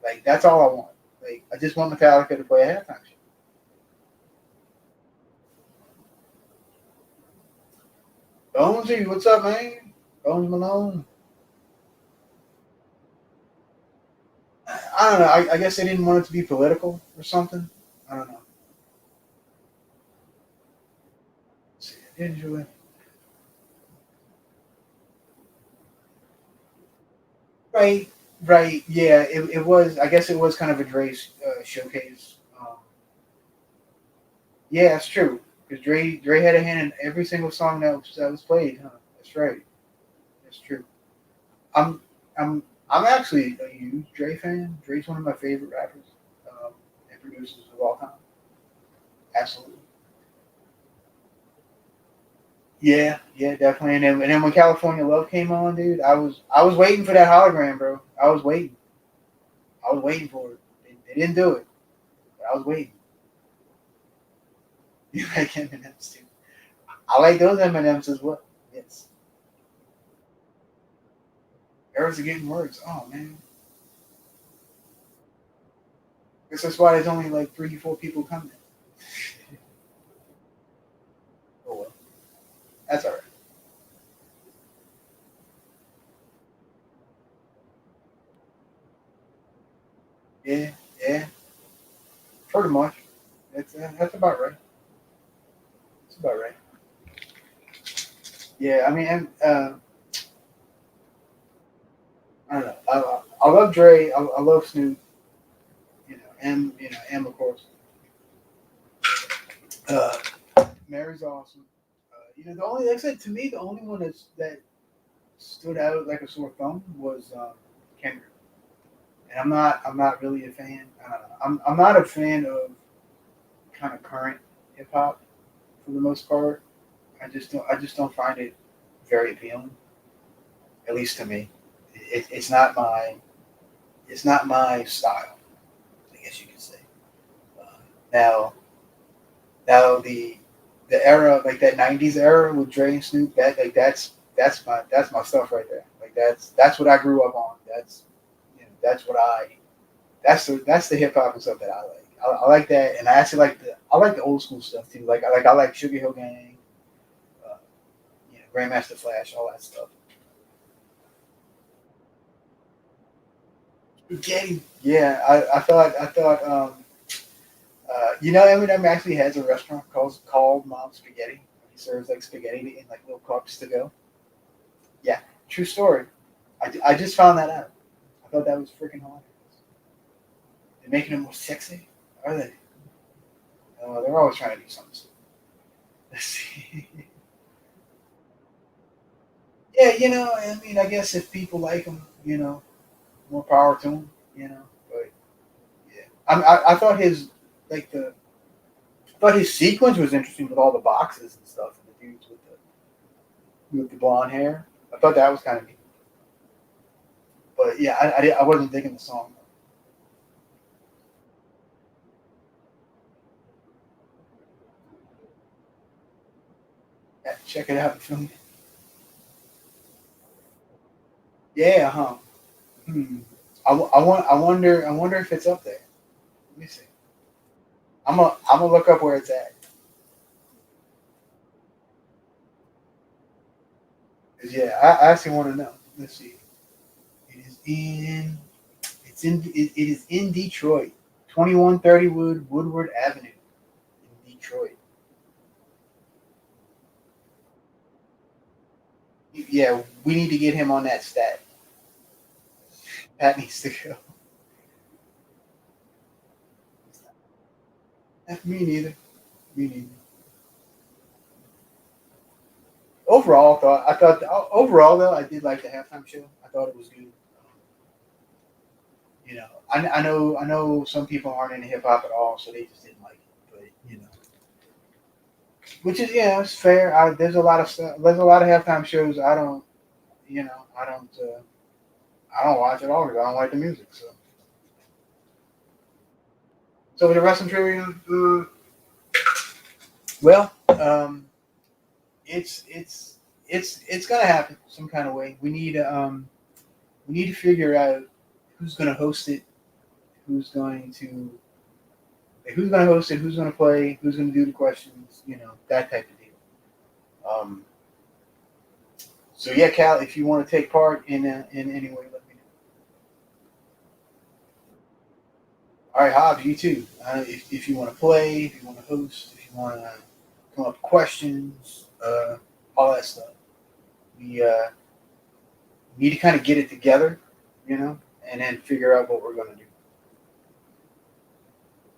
Like that's all I want. Like I just want Metallica to play a halftime show. Bonesy, what's up, man? Bones Malone. I don't know. I guess they didn't want it to be political or something. I don't know. Let's see, usually. Right, right. Yeah, it was. I guess it was kind of a Dre showcase. Yeah, that's true. Because Dre had a hand in every single song that was played. Huh? That's right. That's true. I'm I'm actually a huge Dre fan. Dre's one of my favorite rappers and producers of all time. Absolutely. Yeah, yeah, definitely. And then when California Love came on, dude, I was waiting for that hologram, bro. I was waiting. I was waiting for it. They didn't do it. But I was waiting. You like M&M's too? I like those M&M's as well. Yes. Errors are getting worse. Oh man. Guess that's why there's only like 3, 4 people coming. Oh well, that's all right. Yeah, yeah, pretty much. That's about right. That's about right. Yeah, I mean, I don't know. I love Dre. I love Snoop. And of course, uh, Mary's awesome. The only like I said to me, the only one that stood out like a sore thumb was Kendrick. And I'm not really a fan. I don't know. I'm not a fan of kind of current hip hop for the most part. I just don't find it very appealing, at least to me. It's not my style, I guess you could say. Uh, now now the era like that '90s era with Dre and Snoop, that's my stuff right there. Like that's what I grew up on. That's what that's the hip hop and stuff that I like. I like that, and I like the old school stuff too. I like Sugar Hill Gang, uh, Grandmaster Flash, all that stuff. Spaghetti. Yeah, I thought Eminem actually has a restaurant called Mom Spaghetti. He serves like spaghetti in like little cups to go. Yeah, true story. I just found that out. I thought that was freaking hilarious. They're making it more sexy. Are they? They're always trying to do something. Let's see. Yeah, I mean, I guess if people like him, more power to him, But yeah, I thought his like the I thought his sequence was interesting with all the boxes and stuff, and the dudes with the blonde hair. I thought that was kind of neat. But yeah, I wasn't thinking the song. Yeah, check it out. Film. Yeah, huh? Hmm. I wonder if it's up there. Let me see. I'm gonna look up where it's at. 'Cause, yeah, I actually want to know. Let's see. It is in. It is in Detroit, 2130 Woodward Avenue in Detroit. Yeah, we need to get him on that stat. Pat needs to go. Me neither. Me neither. Overall though I did like the halftime show. I thought it was good. I know some people aren't into hip hop at all, so they just didn't like it. But which is it's fair. There's a lot of stuff. There's a lot of halftime shows I don't. I don't. I don't watch at all because I don't like the music. So with the wrestling trivia, well, it's gonna happen some kind of way. We need to figure out who's gonna host it, who's going to who's gonna host it, who's gonna play, who's gonna do the questions, that type of deal. Um, so yeah, Cal, if you want to take part in any way, let me know. All right, Hobbs, you too. If you want to play, if you want to host, if you want to come up with questions, all that stuff. We need to kind of get it together, and then figure out what we're going to do.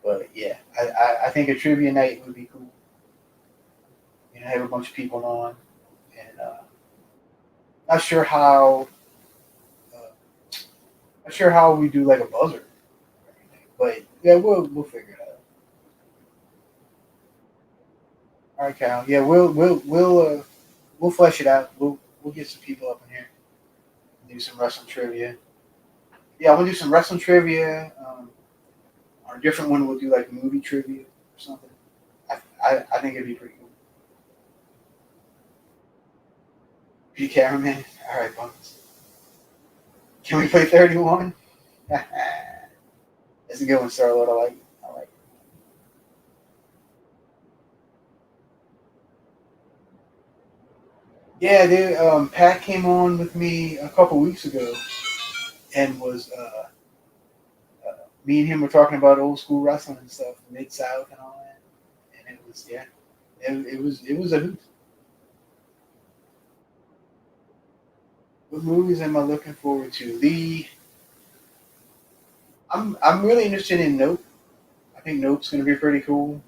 But yeah, I think a trivia night would be cool. Have a bunch of people on, and not sure how, uh, not sure how we do like a buzzer, but yeah, we'll figure it out. All right, Cal. Yeah, we'll flesh it out. We'll get some people up in here and do some wrestling trivia. Yeah, we'll do some wrestling trivia. On a different one, we'll do like movie trivia or something. I think it'd be pretty cool. Be cameraman. All right, Buns. Can we play 31? That's a good one, Starlord. I like it. I like it. Yeah, dude. Pat came on with me a couple weeks ago and was me and him were talking about old school wrestling and stuff, Mid South and all that. And it was it was a hoot. What movies am I looking forward to? I'm really interested in Nope. I think Nope's gonna be pretty cool.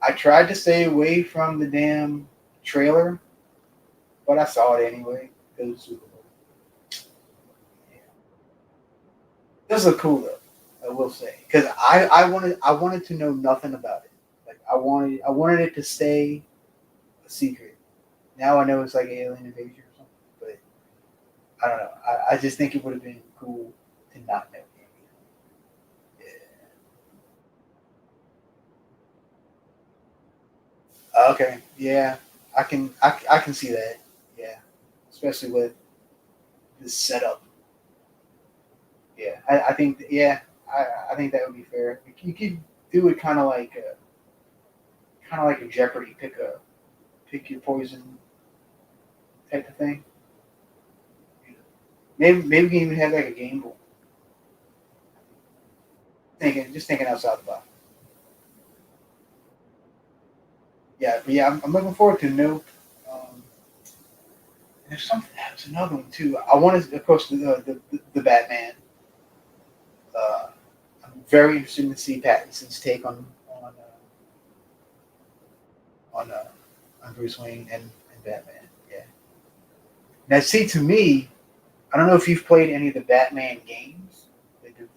I tried to stay away from the damn trailer, but I saw it anyway. It was Super Bowl. Yeah. This look cool though. I will say because I wanted to know nothing about it. Like I wanted it to stay a secret. Now I know it's like alien invasion or something, but I don't know. I just think it would have been cool to not know. Yeah. Okay. Yeah. I can see that. Yeah. Especially with the setup. Yeah. I think yeah. I think that would be fair. You could do it kind of like a Jeopardy pick your poison type of thing. Maybe we can even have like a game board. Just thinking outside the box. Yeah, but yeah, I'm looking forward to Nope. Um, there's something. There's another one too. I wanted, of course, the Batman. Uh, very interested to see Pattinson's take on uh, on Bruce Wayne and Batman. Yeah. Now, see, to me, I don't know if you've played any of the Batman games,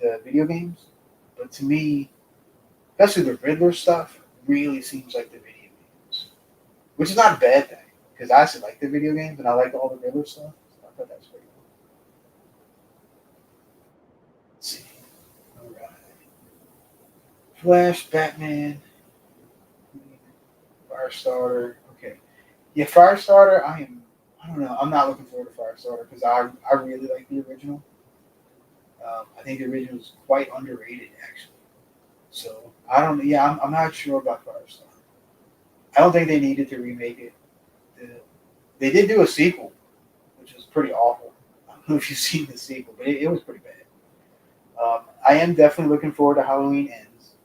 the video games, but to me, especially the Riddler stuff, really seems like the video games, which is not a bad thing because I actually like the video games and I like all the Riddler stuff. So I thought that's pretty cool. Let's see. All right. Flash, Batman, Firestarter. Okay. Yeah, Firestarter. I don't know. I'm not looking forward to Firestarter because I really like the original. I think the original is quite underrated, actually. So I don't. Yeah, I'm not sure about Firestarter. I don't think they needed to remake it. The- They did do a sequel, which was pretty awful. I don't know if you've seen the sequel, but it was pretty bad. I am definitely looking forward to Halloween Ends.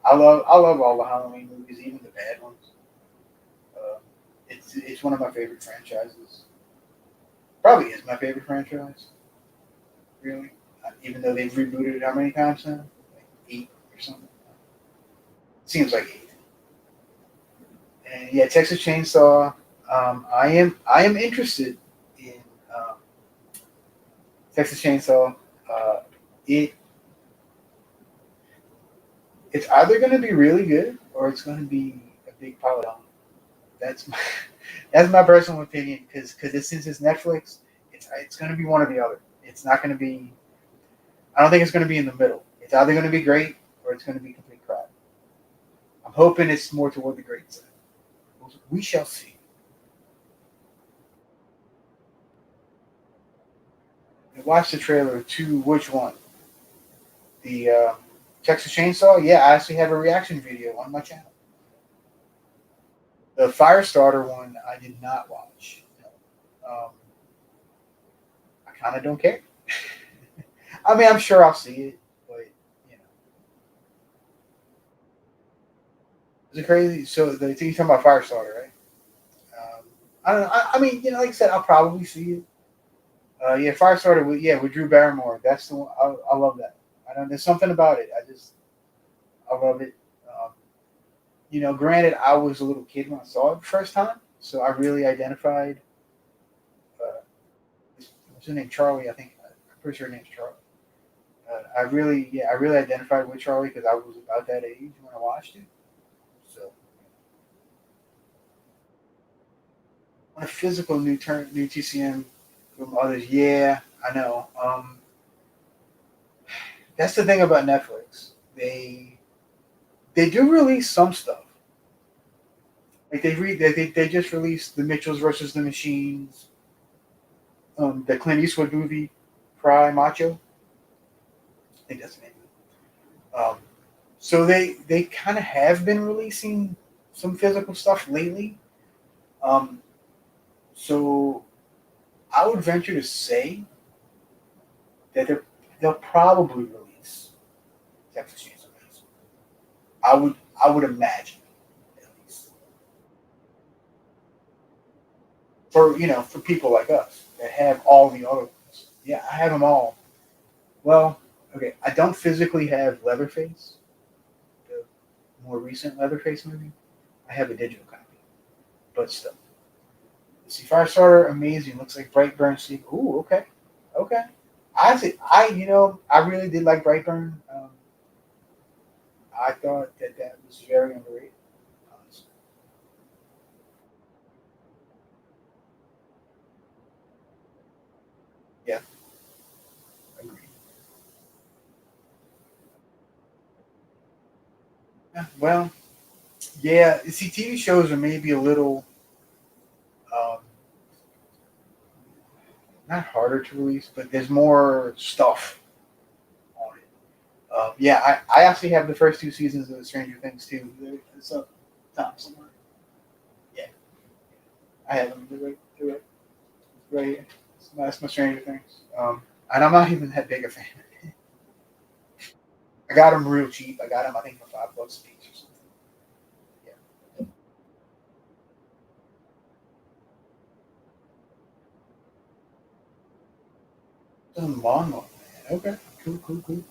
I love all the Halloween movies, even the bad ones. Uh, it's one of my favorite franchises. Probably is my favorite franchise, really. Even though they've rebooted it how many times now? Like 8 or something. Seems like 8. And yeah, Texas Chainsaw. I am interested in um, Texas Chainsaw. Uh, it it's either going to be really good or it's going to be a big pile of dung. That's my that's my personal opinion because since it's Netflix, it's going to be one or the other. It's not going to be. I don't think it's going to be in the middle. It's either going to be great or it's going to be complete crap. I'm hoping it's more toward the great side. We shall see. Watch the trailer to which one? The Texas Chainsaw? Yeah, I actually have a reaction video on my channel. The Firestarter one, I did not watch. No. I kind of don't care. I mean, I'm sure I'll see it, but you know, is it crazy? So the you talking about Firestarter, right? I don't know. I mean, like I said, I'll probably see it. Yeah, Firestarter. With Drew Barrymore. That's the one. I love that. I don't. There's something about it. I love it. Um, granted, I was a little kid when I saw it the first time, so I really identified. Uh, what's her name? Charlie. I think. I'm pretty sure her name's Charlie. I really identified with Charlie because I was about that age when I watched it. So, on a physical new TCM from others, yeah, I know. That's the thing about Netflix. They do release some stuff. Like they just released the Mitchells versus the Machines, the Clint Eastwood movie, Cry Macho. I think that's the name. So they kind of have been releasing some physical stuff lately. Um, so I would venture to say that they'll probably release Texas Chainsaw Massacre. I would imagine at least for people like us that have all the other ones. Yeah, I have them all. Well, okay, I don't physically have Leatherface, the more recent Leatherface movie. I have a digital copy, but still. See, Firestarter, amazing. Looks like Brightburn. See, ooh, okay, okay. I really did like Brightburn. I thought that was very underrated. Honestly. Yeah, agreed. Yeah, well, yeah. See, TV shows are maybe a little um, not harder to release, but there's more stuff on it. Yeah, I actually have the first 2 seasons of Stranger Things too. It's up top somewhere. Yeah, I have them. They're right here. That's my Stranger Things. And I'm not even that big a fan. I got them real cheap. I got them, I think, for $5 a piece or something. Yeah. Lawnmower Man. Okay. Cool, cool, cool.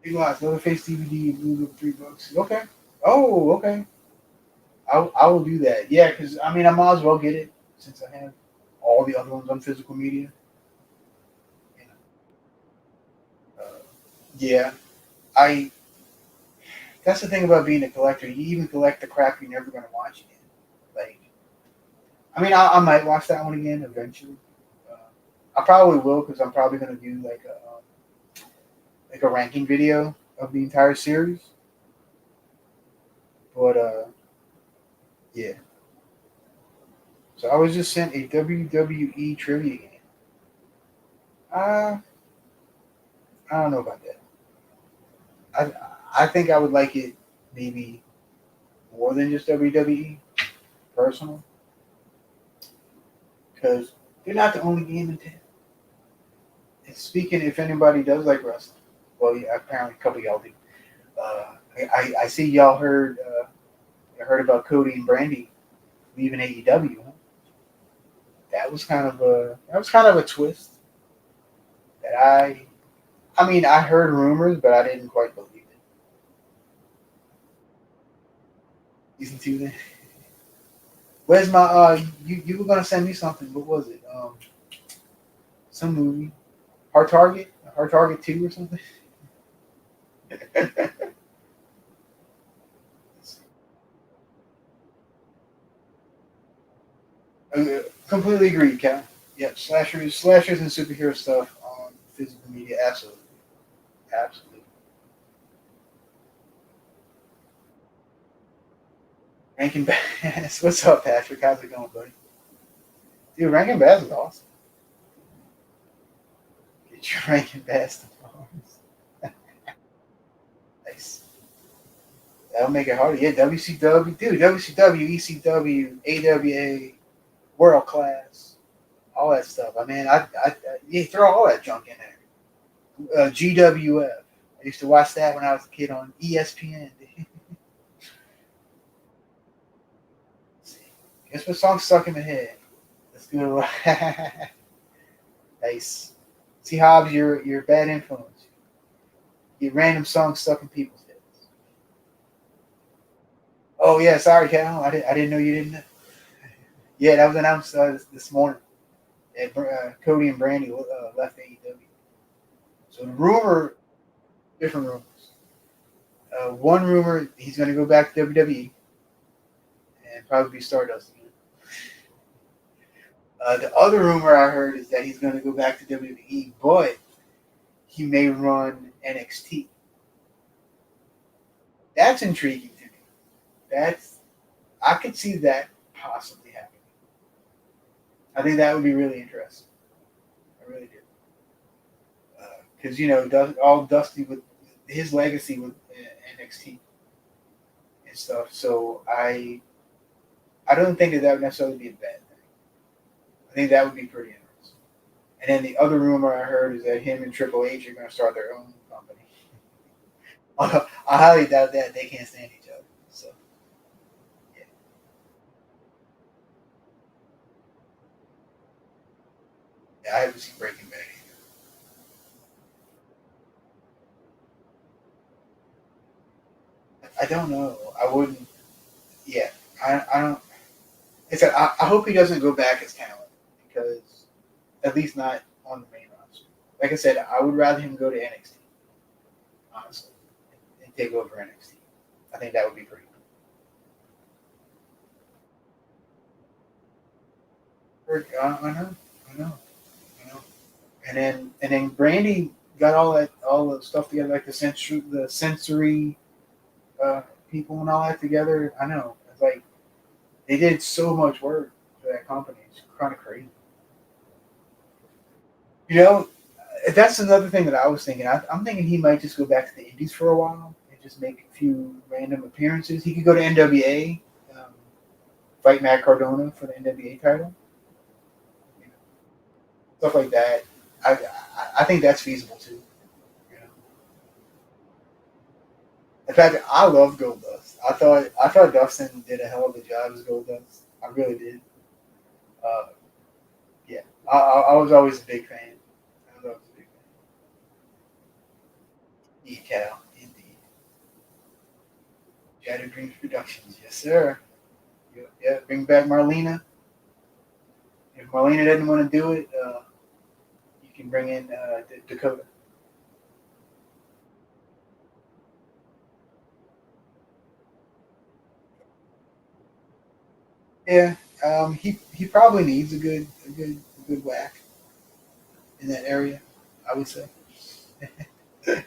Big Lots, Leatherface DVD, Blue Look, $3. Okay. Oh, okay. I will do that. Yeah, because I mean, I might as well get it since I have all the other ones on physical media. You know. Yeah, I. That's the thing about being a collector. You even collect the crap you're never going to watch again. Like, I mean, I might watch that one again eventually. Uh, I probably will because I'm probably going to do like a ranking video of the entire series. But yeah. So I was just sent a WWE trivia game. Uh, I don't know about that. I think I would like it maybe more than just WWE personal because they're not the only game in town. And speaking, if anybody does like wrestling, well, yeah, apparently a couple of y'all do. I see y'all heard about Cody and Brandy leaving AEW. Huh? That was kind of a twist that I mean I heard rumors, but I didn't quite believe it. Season two then. Where's my you were gonna send me something. What was it? Some movie. Hard Target? Hard Target 2 or something? Completely agreed, Cal. Yep, slashers and superhero stuff on physical media, absolutely. Absolutely. Rankin Bass. What's up, Patrick? How's it going, buddy? Dude, Rankin Bass is awesome. Get your Rankin Bass to Nice. That'll make it harder. Yeah, WCW. Dude, WCW, ECW, AWA, World Class, all that stuff. I mean, yeah, throw all that junk in there. GWF. I used to watch that when I was a kid on ESPN. Guess what song stuck in my head? Let's do it. Nice. See, Hobbs, you're a bad influence. Get random songs stuck in people's heads. Oh yeah, sorry, Cal. I didn't know you didn't know. Yeah, that was announced this morning. That Cody and Brandy left AEW. So the rumor, different rumors. One rumor, he's going to go back to WWE and probably be Stardust again. The other rumor I heard is that he's going to go back to WWE, but he may run NXT. That's intriguing to me. That's I could see that possibly happening. I think that would be really interesting. I really do, because all Dusty with his legacy with NXT and stuff. So I don't think that would necessarily be a bad thing. I think that would be pretty interesting. And then the other rumor I heard is that him and Triple H are going to start their own company. I highly doubt that. They can't stand each other. So yeah, yeah, I haven't seen Breaking Bad either. I don't know. I wouldn't. Yeah, I don't. I hope he doesn't go back as talent because at least not on the main roster. Like I said, I would rather him go to NXT, honestly, and take over NXT. I think that would be pretty cool. I know, I know, I know. And then Brandy got all the stuff together, like the sensory uh, people and all that together. I know. It's like they did so much work for that company. It's kind of crazy. You know, that's another thing that I was thinking. I'm thinking he might just go back to the Indies for a while and just make a few random appearances. He could go to NWA, fight Matt Cardona for the NWA title, you know, stuff like that. I think that's feasible too. You know? In fact, I love Goldust. I thought Dustin did a hell of a job as Goldust. I really did. Uh, yeah, I was always a big fan. I was always a big fan. Cal, indeed. Shattered Dreams Productions, yes, sir. Yeah, yeah, bring back Marlena. If Marlena doesn't want to do it, you can bring in Dakota. Yeah, he probably needs a good whack in that area. I would say. Let's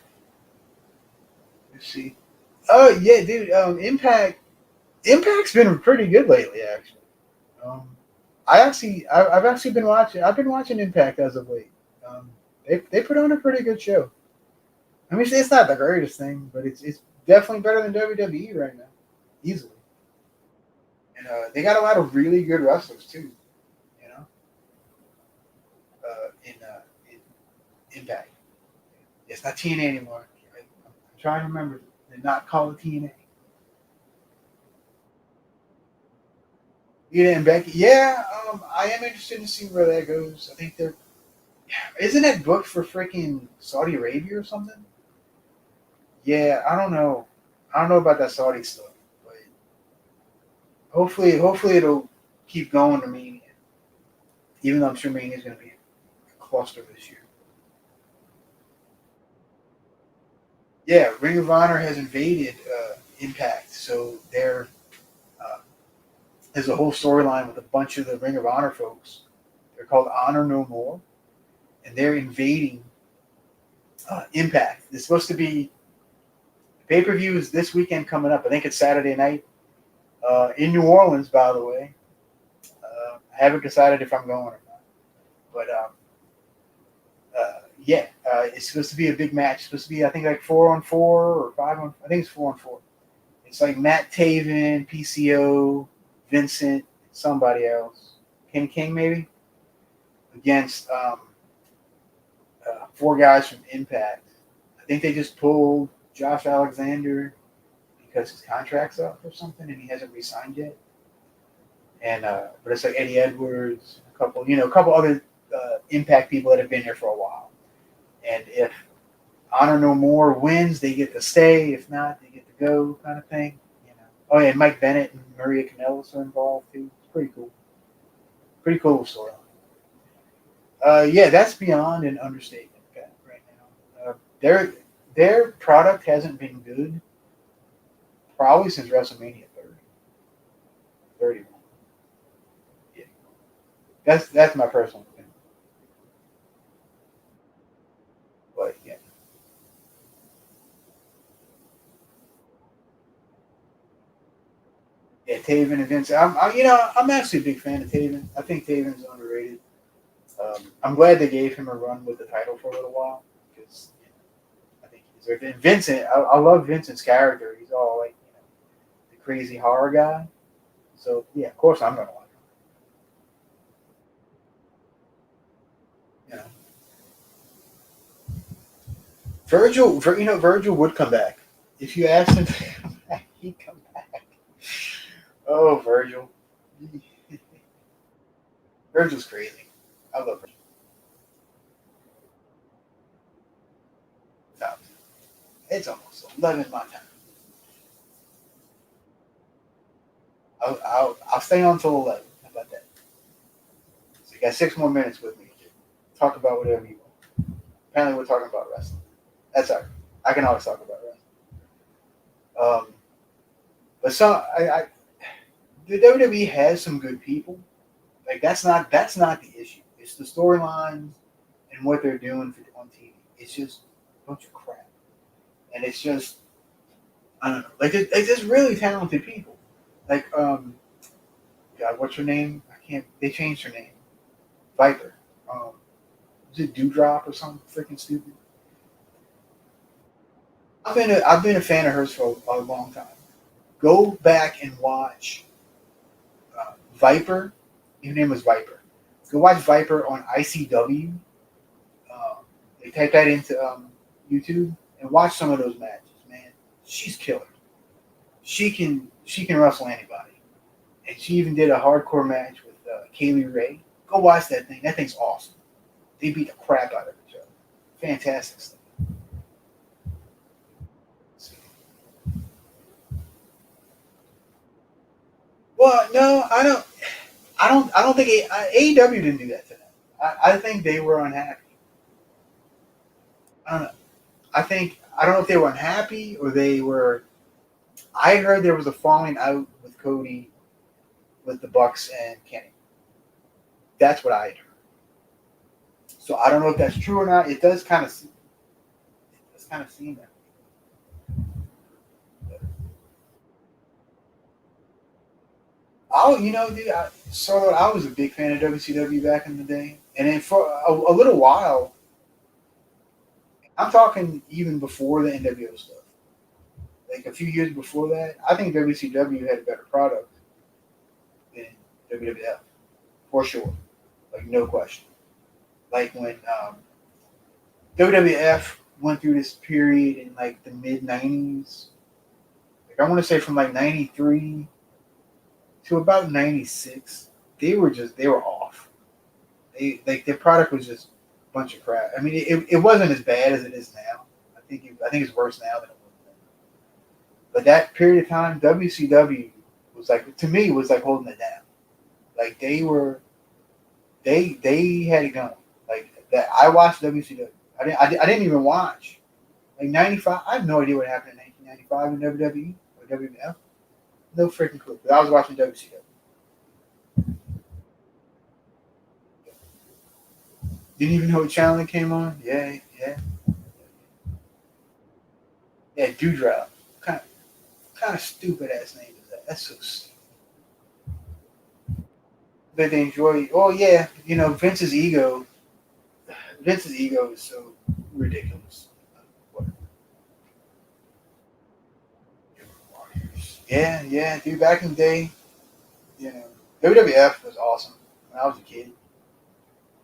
see. Oh yeah, dude. Impact's been pretty good lately, actually. Um, I've actually been watching. I've been watching Impact as of late. Um, they put on a pretty good show. I mean, it's not the greatest thing, but it's definitely better than WWE right now, easily. And they got a lot of really good wrestlers too. You know, in Impact. It's not TNA anymore. I'm trying to remember to not call it TNA. Yeah, and Becky. Yeah, I am interested to see where that goes. I think they're isn't it booked for freaking Saudi Arabia or something? Yeah, I don't know. I don't know about that Saudi stuff, but hopefully it'll keep going to Mania. Even though I'm sure Mania is going to be a cluster this year. Yeah, Ring of Honor has invaded Impact, so uh, there's a whole storyline with a bunch of the Ring of Honor folks. They're called Honor No More, and they're invading Impact. It's supposed to be pay per view is this weekend coming up. I think it's Saturday night in New Orleans, by the way. I haven't decided if I'm going or not, but yeah, it's supposed to be a big match. It's supposed to be, I think, like 4-on-4 or 5 on. I think it's 4-on-4. It's like Matt Taven, PCO, Vincent, somebody else, Ken King maybe, against four guys from Impact. I think they just pulled Josh Alexander because his contract's up or something, and he hasn't re-signed yet. And but it's like Eddie Edwards, a couple other Impact people that have been here for a while. And if Honor No More wins, they get to stay. If not, they get to go, kind of thing. Oh yeah, and Mike Bennett and Maria Kanellis are involved too. It's pretty cool. Pretty cool storyline. Yeah, that's beyond an understatement right now. Their product hasn't been good probably since WrestleMania 30, 31. Yeah, that's my personal opinion. But yeah, yeah, Taven and Vince. I'm actually a big fan of Taven. I think Taven's underrated. I'm glad they gave him a run with the title for a little while because I think he deserved it. And Vincent, I love Vincent's character. He's all like the crazy horror guy. So yeah, of course I'm gonna like him. You know, Virgil would come back if you asked him to come back. He'd come back. Oh, Virgil. Virgil's crazy. I love Virgil. No, it's almost 11 my time. I'll stay on till 11. How about that? So you got 6 more minutes with me. Talk about whatever you want. Apparently, we're talking about wrestling. That's all right. I can always talk about wrestling. But the WWE has some good people. Like that's not the issue. It's the storylines and what they're doing on TV. It's just a bunch of crap, and it's just I don't know. Like it's just really talented people. Like God, what's her name? I can't. They changed her name. Viper. Um, is it Dewdrop or something freaking stupid? I've been a fan of hers for a long time. Go back and watch Viper. Her name was Viper. Go watch Viper on ICW. Um, they type that into YouTube and watch some of those matches. Man, she's killer. She can wrestle anybody, and she even did a hardcore match with Kaylee Ray. Go watch that thing. That thing's awesome. They beat the crap out of each other. Fantastic stuff. Well, no, I don't. I don't think AEW didn't do that to them. I think they were unhappy. I don't know. I don't know if they were unhappy or they were. I heard there was a falling out with Cody, with the Bucks and Kenny. That's what I heard. So I don't know if that's true or not. It does kind of. It's kind of seem that. Oh, dude, I was a big fan of WCW back in the day, and then for a little while, I'm talking even before the NWO stuff, like a few years before that, I think WCW had a better product than WWF for sure, like no question. Like when WWF went through this period in like the mid '90s, like I want to say from like '93 to about '96, they were off. Their product was just a bunch of crap. I mean, it wasn't as bad as it is now. I think it's worse now than it was then. But that period of time, WCW was like to me was like holding it down. Like they had it going. Like that, I watched WCW. I didn't even watch like '95. I have no idea what happened in 1995 in WWE or WWF. No freaking clue. But I was watching WCW. Didn't even know what channel it came on. Yeah, yeah, yeah. Dewdrop. Kind of stupid ass name is that? That's so stupid. But they enjoy. Oh yeah, Vince's ego. Vince's ego is so ridiculous. Yeah, yeah, dude. Back in the day, WWF was awesome when I was a kid.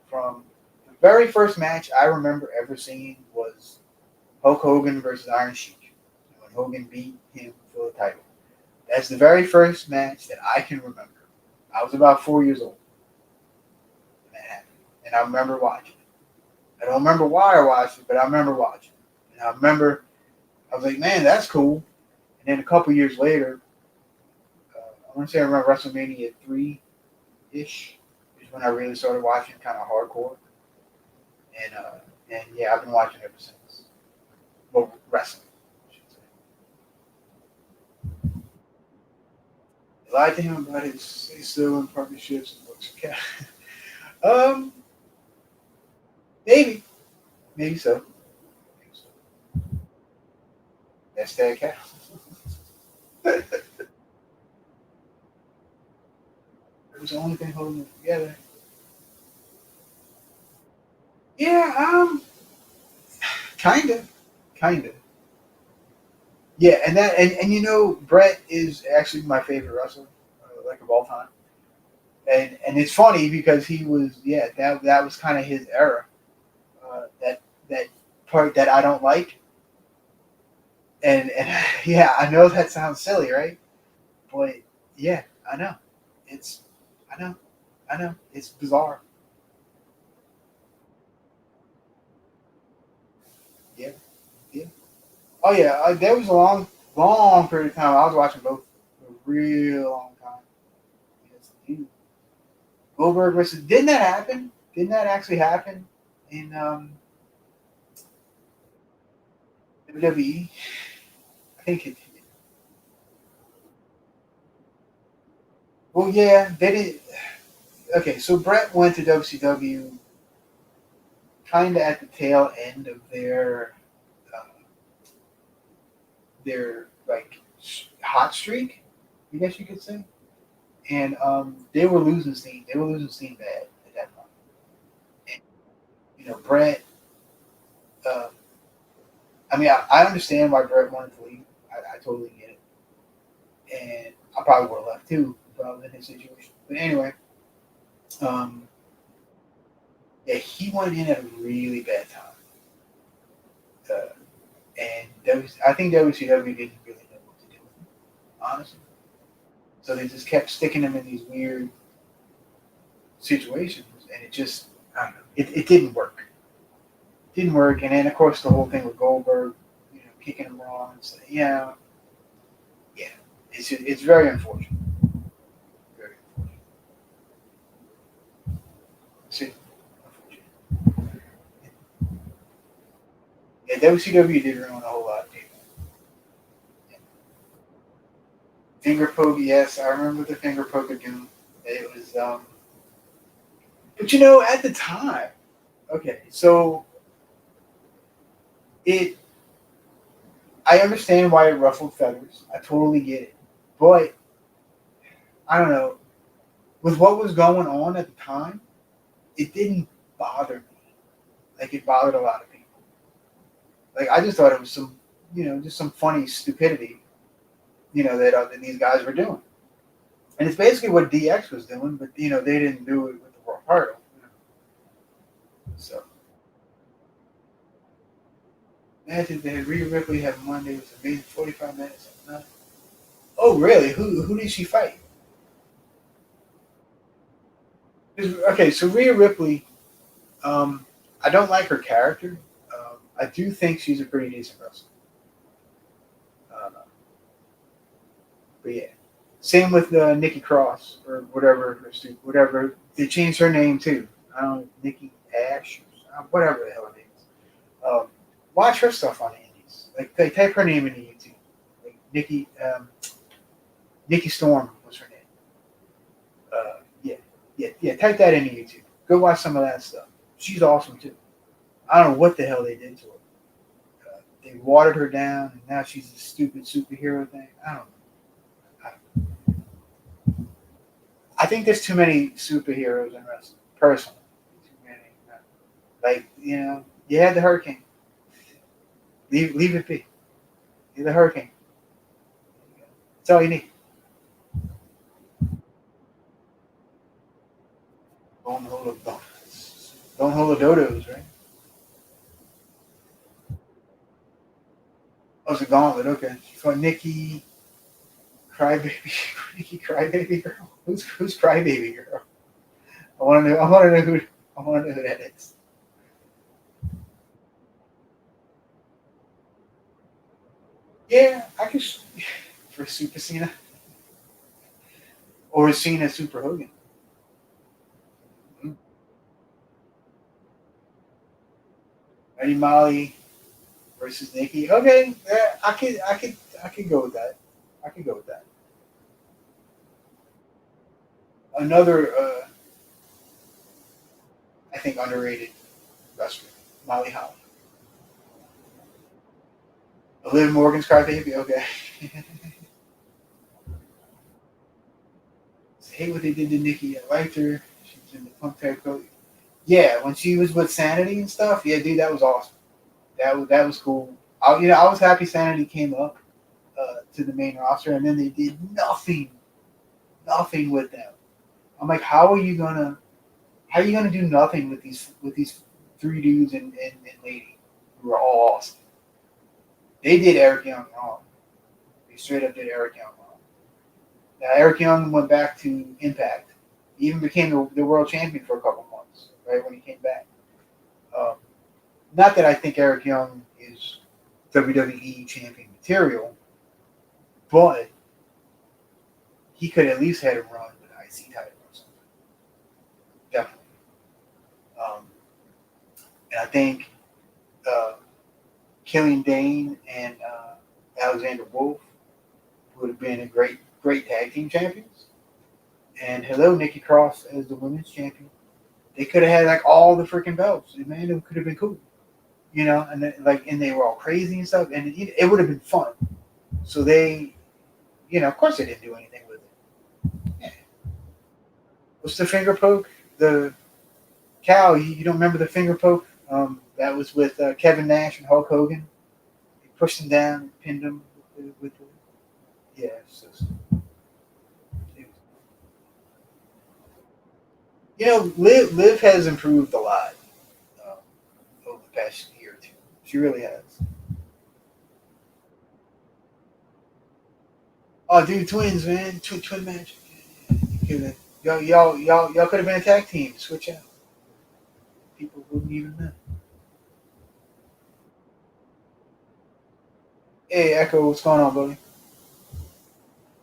From the very first match I remember ever seeing was Hulk Hogan versus Iron Sheik. When Hogan beat him for the title. That's the very first match that I can remember. I was about 4 years old when that happened, and I remember watching it. I don't remember why I watched it, but I remember watching it. And I remember I was like, man, that's cool. And then a couple years later, I want to say I remember WrestleMania 3-ish is when I really started watching kind of hardcore. And yeah, I've been watching ever since. Well, wrestling, I should say. I lied to him about his still in partnerships and books. Okay. um, maybe, maybe so. Maybe so. That's that cat. It was the only thing holding it together. Yeah, kinda. Yeah, and Brett is actually my favorite wrestler, like of all time. And it's funny because he was that was kind of his era. That part that I don't like, and yeah, I know that sounds silly, right? But yeah, I know it's I know I know it's bizarre. Yeah, yeah. Oh yeah, there was a long period of time I was watching both for a real long time. Yes, indeed. Goldberg versus didn't that happen? Didn't that actually happen in WWE? I think it. Well, yeah, they did. Okay, so Brett went to WCW kind of at the tail end of uh, their like hot streak, I guess you could say, and they were losing steam. They were losing steam bad at that point. And, Brett. Um, I mean, I understand why Brett wanted to leave. I totally get it, and I probably would have left too if I was in his situation. But anyway, um, yeah, he went in at a really bad time. Uh, and I think WCW didn't really know what to do with him, honestly. So they just kept sticking him in these weird situations, and it just, I don't know, it didn't work. It didn't work, and then of course the whole thing with Goldberg, kicking him wrong. So, yeah, it's very unfortunate. Yeah, WCW did ruin a whole lot of people. Finger poke, yes, I remember the finger poke of doom. It was, but at the time, okay, so it, I understand why it ruffled feathers. I totally get it, but I don't know. With what was going on at the time, it didn't bother me like it bothered a lot of people. Like I just thought it was just some funny stupidity, that these guys were doing. And it's basically what DX was doing, but they didn't do it with the world title. So imagine that Rhea Ripley had Monday was amazing, 45 minutes. Oh really? Who did she fight? Okay, so Rhea Ripley, I don't like her character. I do think she's a pretty decent wrestler. Uh, but yeah, same with Nikki Cross or whatever. They changed her name too. I don't know, Nikki Ash, whatever the hell it is. Um, watch her stuff on the Indies. Like they type her name into YouTube. Like Nikki Storm was her name. Yeah. Type that into YouTube. Go watch some of that stuff. She's awesome too. I don't know what the hell they did to her. They watered her down, and now she's a stupid superhero thing. I don't know. I think there's too many superheroes in wrestling. Personally, too many. Like you had the Hurricane. Leave it be. You're the Hurricane. That's all you need. Don't hold the dodos, right? Oh, it's a gauntlet. Okay. For Nikki Crybaby, Nikki Crybaby girl. Who's Crybaby girl? I want to know. I want to know who. I want to know who that is. Yeah, I could for Super Cena or Cena Super Hogan. Eddie Molly versus Nikki. Okay, yeah, I could go with that. I could go with that. Another, I think underrated wrestler, Molly Holly. Liv Morgan's crybaby. Okay. Hate what they did to Nikki. I liked her. She was in the punk type coat. Yeah, when she was with Sanity and stuff. Yeah, dude, that was awesome. That was cool. I was happy Sanity came up to the main roster, and then they did nothing with them. I'm like, how are you gonna do nothing with these three dudes and lady who are all awesome? They did Eric Young wrong. They straight up did Eric Young wrong. Now Eric Young went back to Impact. He even became the world champion for a couple months, right when he came back. Um, not that I think Eric Young is WWE champion material, but he could at least had him run with an IC title or something. Definitely. Um, and I think uh, Killian Dane and Alexander Wolf would have been a great tag team champions. And hello, Nikki Cross as the women's champion. They could have had like all the freaking belts. Man, it could have been cool, And and they were all crazy and stuff, and it would have been fun. So they, of course, they didn't do anything with it. Yeah. What's the finger poke? The Cal, you don't remember the finger poke? That was with Kevin Nash and Hulk Hogan. He pushed him down, pinned him yeah. Liv has improved a lot um, over the past year or two. She really has. Oh, dude, twins, man, twin match. Yeah. Y'all could have been a tag team. Switch out. People wouldn't even know. Hey, Echo, what's going on, buddy?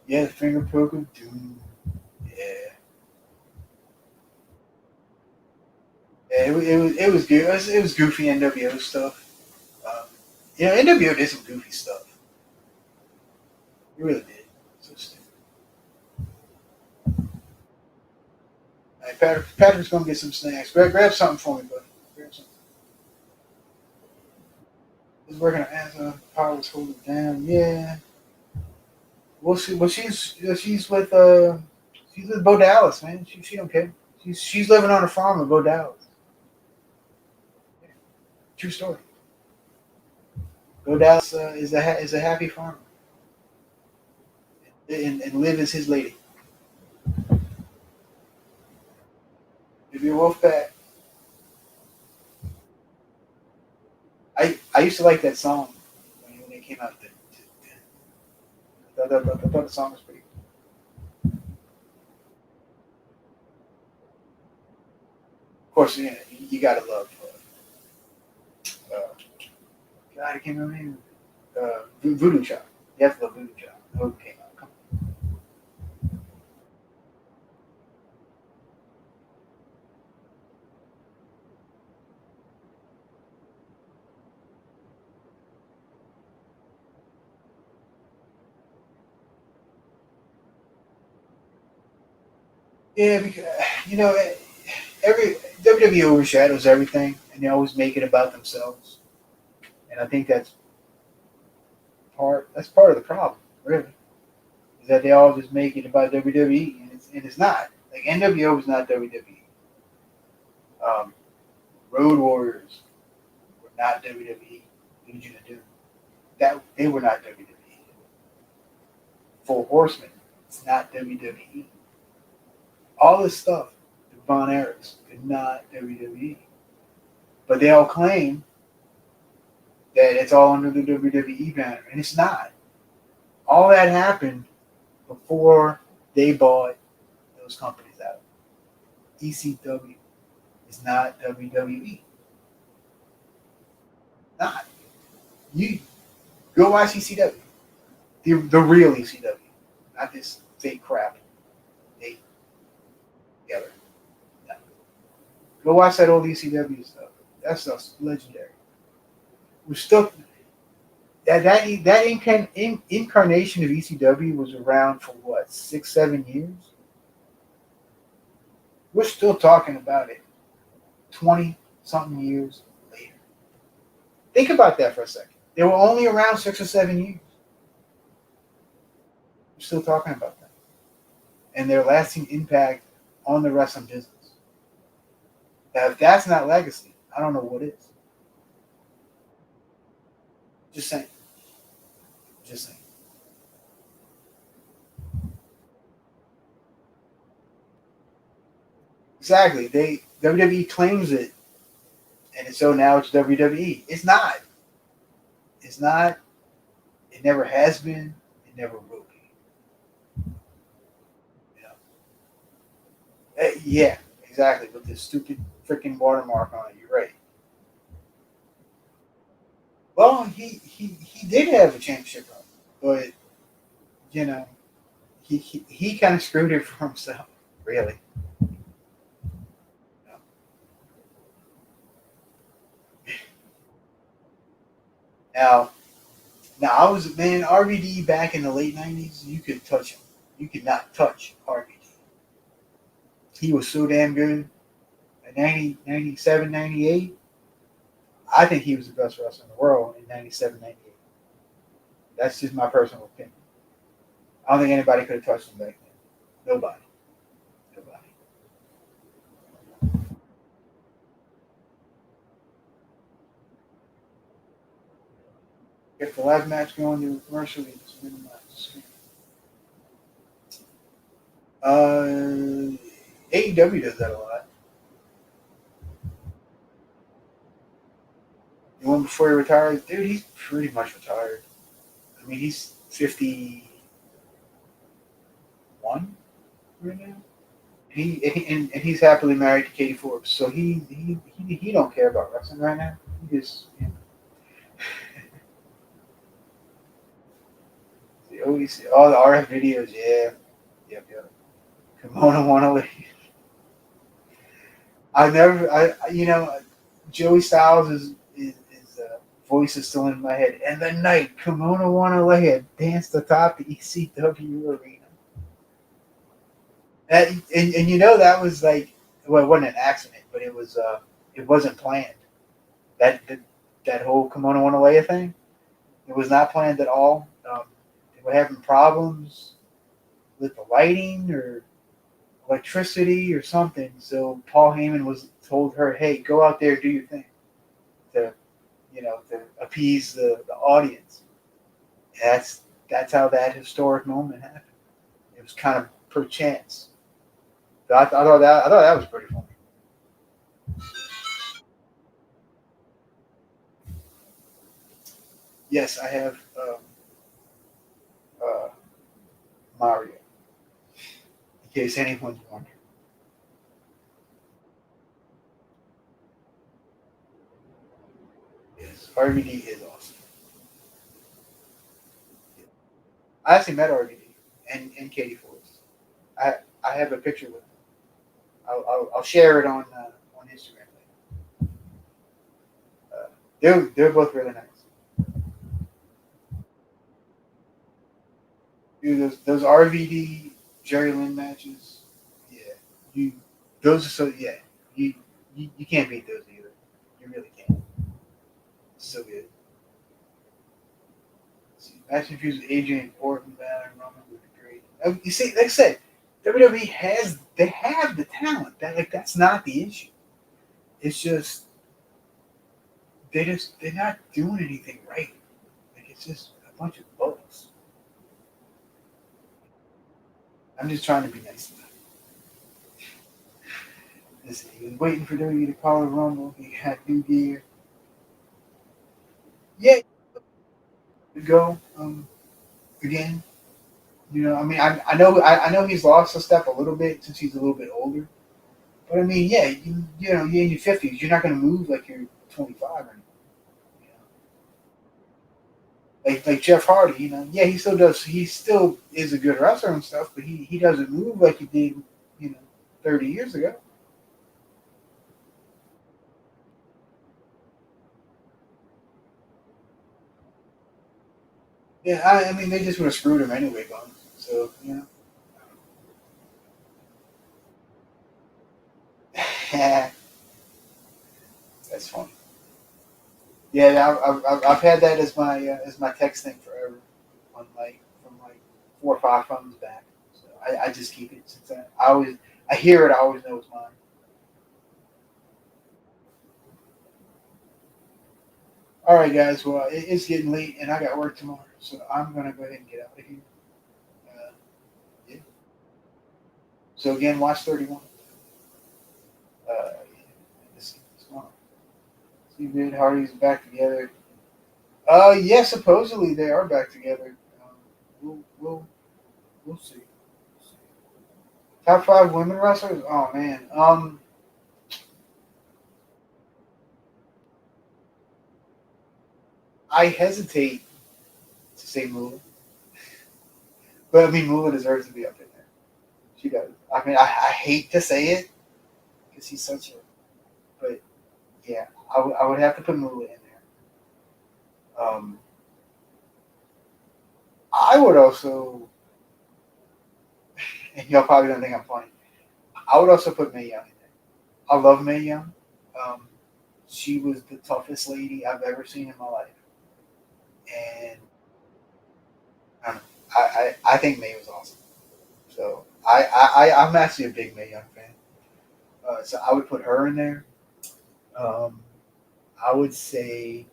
Yeah, the finger poker, dude. Yeah. Yeah, it was good. It was goofy NWO stuff. You know, NWO did some goofy stuff. He really did. So stupid. All right, Patrick's gonna get some snacks. Grab something for me, buddy. Grab something. He's working on Amazon. Power was holding down. Yeah. Well, she's with Bo Dallas, man. She don't care. She's living on a farm with Bo Dallas. True story. Bo Dallas is a happy farmer, and Liv is his lady. If you're Wolfpack, I used to like that song when it came out. I thought the song was pretty. Of course, yeah, you gotta love. Uh, God, I can't remember the name. Voodoo Child. You have to love Voodoo Child. Oh, it came out. Come Yeah, because you know, every WWE overshadows everything, and they always make it about themselves. And I think that's part of the problem, really, is that they all just make it about WWE, and it's not. Like NWO was not WWE. Um, Road Warriors were not WWE. Legion of Doom. That they were not WWE. Full Horsemen, it's not WWE. All this stuff, the Von Erichs, is not WWE. But they all claim that it's all under the WWE banner, and it's not. All that happened before they bought those companies out. ECW is not WWE. Not. You go watch ECW. The real ECW. Not this fake crap they together. No. Go watch that old ECW stuff. That stuff's legendary. We're still incarnation of ECW was around for what, 6-7 years. We're still talking about it 20 something years later. Think about that for a second. They were only around 6 or 7 years. We're still talking about that and their lasting impact on the wrestling business. Now, if that's not legacy, I don't know what is. Just saying. Just saying. Exactly. They WWE claims it, and so now it's WWE. It's not. It's not. It never has been. It never will be. You know? Yeah, exactly. With this stupid freaking watermark on it. You're right. Well, he did have a championship run, but you know he kind of screwed it for himself. Really. You know? Now, now I was man RVD back in the late 90s. You could touch him. You could not touch RVD. He was so damn good. In 90, 97, 98, I think he was the best wrestler in the world in 97, 98. That's just my personal opinion. I don't think anybody could have touched him back then. Nobody. Nobody. If the last match going to commercial, it's minimized. AEW does that a lot. The one before he retires, dude, he's pretty much retired. I mean, he's 51 right now. And he's happily married to Katie Forbes, so he don't care about wrestling right now. He just always all the RF videos, yeah, yep. Kimona wanna leave. I never, I you know, Joey Styles is voice is still in my head. And the night Kimono Wanalea danced atop the ECW arena. That, and you know that was like, well, it wasn't an accident, but it wasn't planned. That that whole Kimono Wanalea thing, it was not planned at all. They were having problems with the lighting or electricity or something. So Paul Heyman was told her, "Hey, go out there, do your thing," to to appease the audience. That's how that historic moment happened. It was kind of per chance. So I thought that was pretty funny. Yes, I have uh, Mario. In case anyone's wondering, yes, RVD is awesome. I actually met RVD and Katie Forrest. I I have a picture with him. I'll share it on Instagram. They're both really nice. Dude, those RVD Jerry Lynn matches, yeah, you those are so yeah you you can't beat those either. You really can't. It's so good. See, match infused with Adrian Orton, Banner, Roman would be great. You see, like I said, WWE they have the talent. That's not the issue. It's just they're not doing anything right. Like it's just a bunch of bugs. I'm just trying to be nice. Listen, he was waiting for WWE to call a rumble. He had new gear. Yeah, to go again. I mean, I know he's lost a step a little bit since he's a little bit older. But I mean, yeah, you're in your 50s. You're not going to move like you're 25 anymore. You know? Like Jeff Hardy, yeah, he still does. He still is a good wrestler and stuff, but he doesn't move like he did, you know, 30 years ago. Yeah, I mean, they just would have screwed him anyway, Bones. So that's funny. Yeah, I've had that as my text thing forever, on from like 4 or 5 phones back. So I just keep it since I hear it. I always know it's mine. All right, guys. Well, it's getting late, and I got work tomorrow, so I'm gonna go ahead and get out of here. Uh, yeah. So again, watch 31. Yeah. Let's see what's going on. Steve Mid Hardy's back together. Yeah, supposedly they are back together. We'll see. Top 5 women wrestlers. Oh man. I hesitate to say Moolah, but I mean Moolah deserves to be up in there. She does. I mean, I hate to say it because he's such a, but yeah, I would have to put Moolah in there. I would also, and y'all probably don't think I'm funny. I would also put Mae Young in there. I love Mae Young. Um, she was the toughest lady I've ever seen in my life, and I don't know, I think Mae was awesome. So I'm actually a big Mae Young fan. So I would put her in there. Um, I would say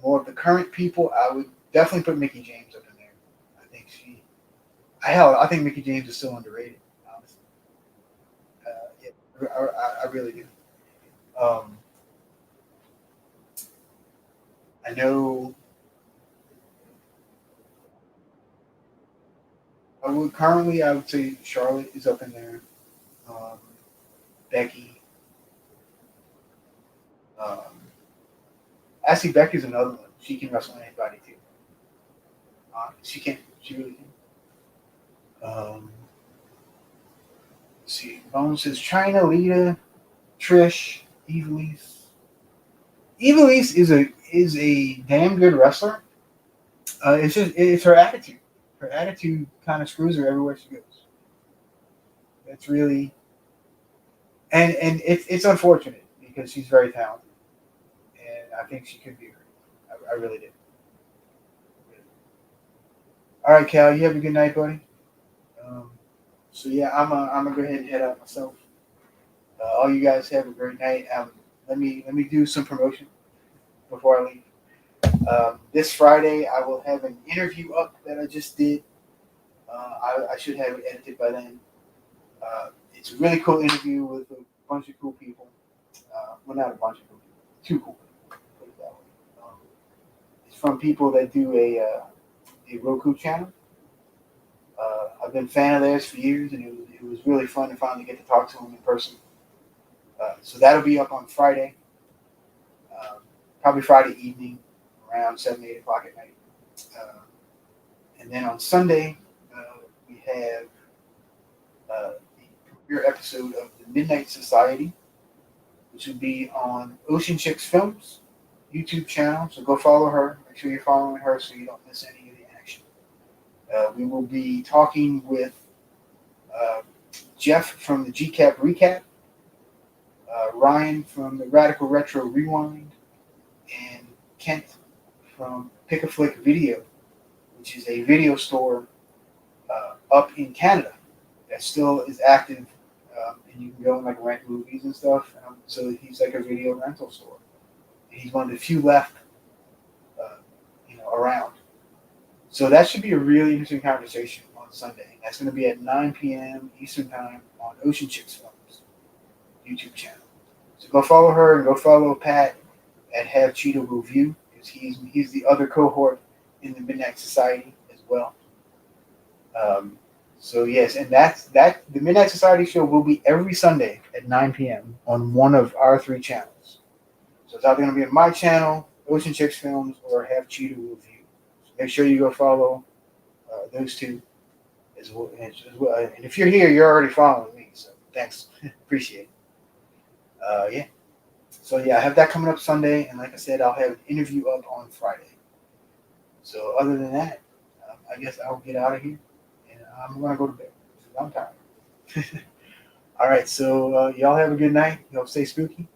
more of the current people. I would definitely put Mickey James up in there. I think I think Mickey James is still underrated. Honestly, yeah, I really do. Um, I know. I would say Charlotte is up in there. Um, Becky. Um, Actually, Becky's another one. She can wrestle anybody too. She can. She really can. Let's see. Bones says China, Lita, Trish, Evilise. Ivelisse is a damn good wrestler. It's her attitude. Her attitude kind of screws her everywhere she goes. It's really and it's unfortunate because she's very talented, and I think she could be great. I really do. All right, Cal, you have a good night, buddy. Um, so yeah, I'm gonna go ahead and head out myself. All you guys have a great night. Let me do some promotion before I leave. This Friday, I will have an interview up that I just did. I should have it edited by then. It's a really cool interview with a bunch of cool people. Well, not a bunch of cool people, two cool people. Put it that way. It's from people that do a Roku channel. I've been a fan of theirs for years, and it was really fun to finally get to talk to them in person. So that'll be up on Friday, probably Friday evening, around 7, 8 o'clock at night. Uh, and then on Sunday, we have the premiere episode of the Midnight Society, which will be on Ocean Chicks Films YouTube channel. So go follow her. Make sure you're following her so you don't miss any of the action. We will be talking with Jeff from the GCAP Recap, Ryan from the Radical Retro Rewind, and Kent from Pick a Flick Video, which is a video store up in Canada that still is active, and you can go and like rent movies and stuff. So he's like a video rental store. And he's one of the few left, around. So that should be a really interesting conversation on Sunday. That's going to be at 9 p.m. Eastern Time on Ocean Chicks Films YouTube channel. So go follow her and go follow Pat at Have Cheeto Review, because he's the other cohort in the Midnight Society as well. So yes, and the Midnight Society show will be every Sunday at 9 p.m. on one of our three channels. So it's either going to be on my channel, Ocean Chicks Films, or Have Cheeto Review. So make sure you go follow those two as well. And if you're here, you're already following me. So thanks, appreciate it. Yeah. So yeah, I have that coming up Sunday, and like I said, I'll have an interview up on Friday. So other than that, I guess I'll get out of here, and I'm gonna go to bed. I'm tired. All right, so y'all have a good night. Y'all stay spooky.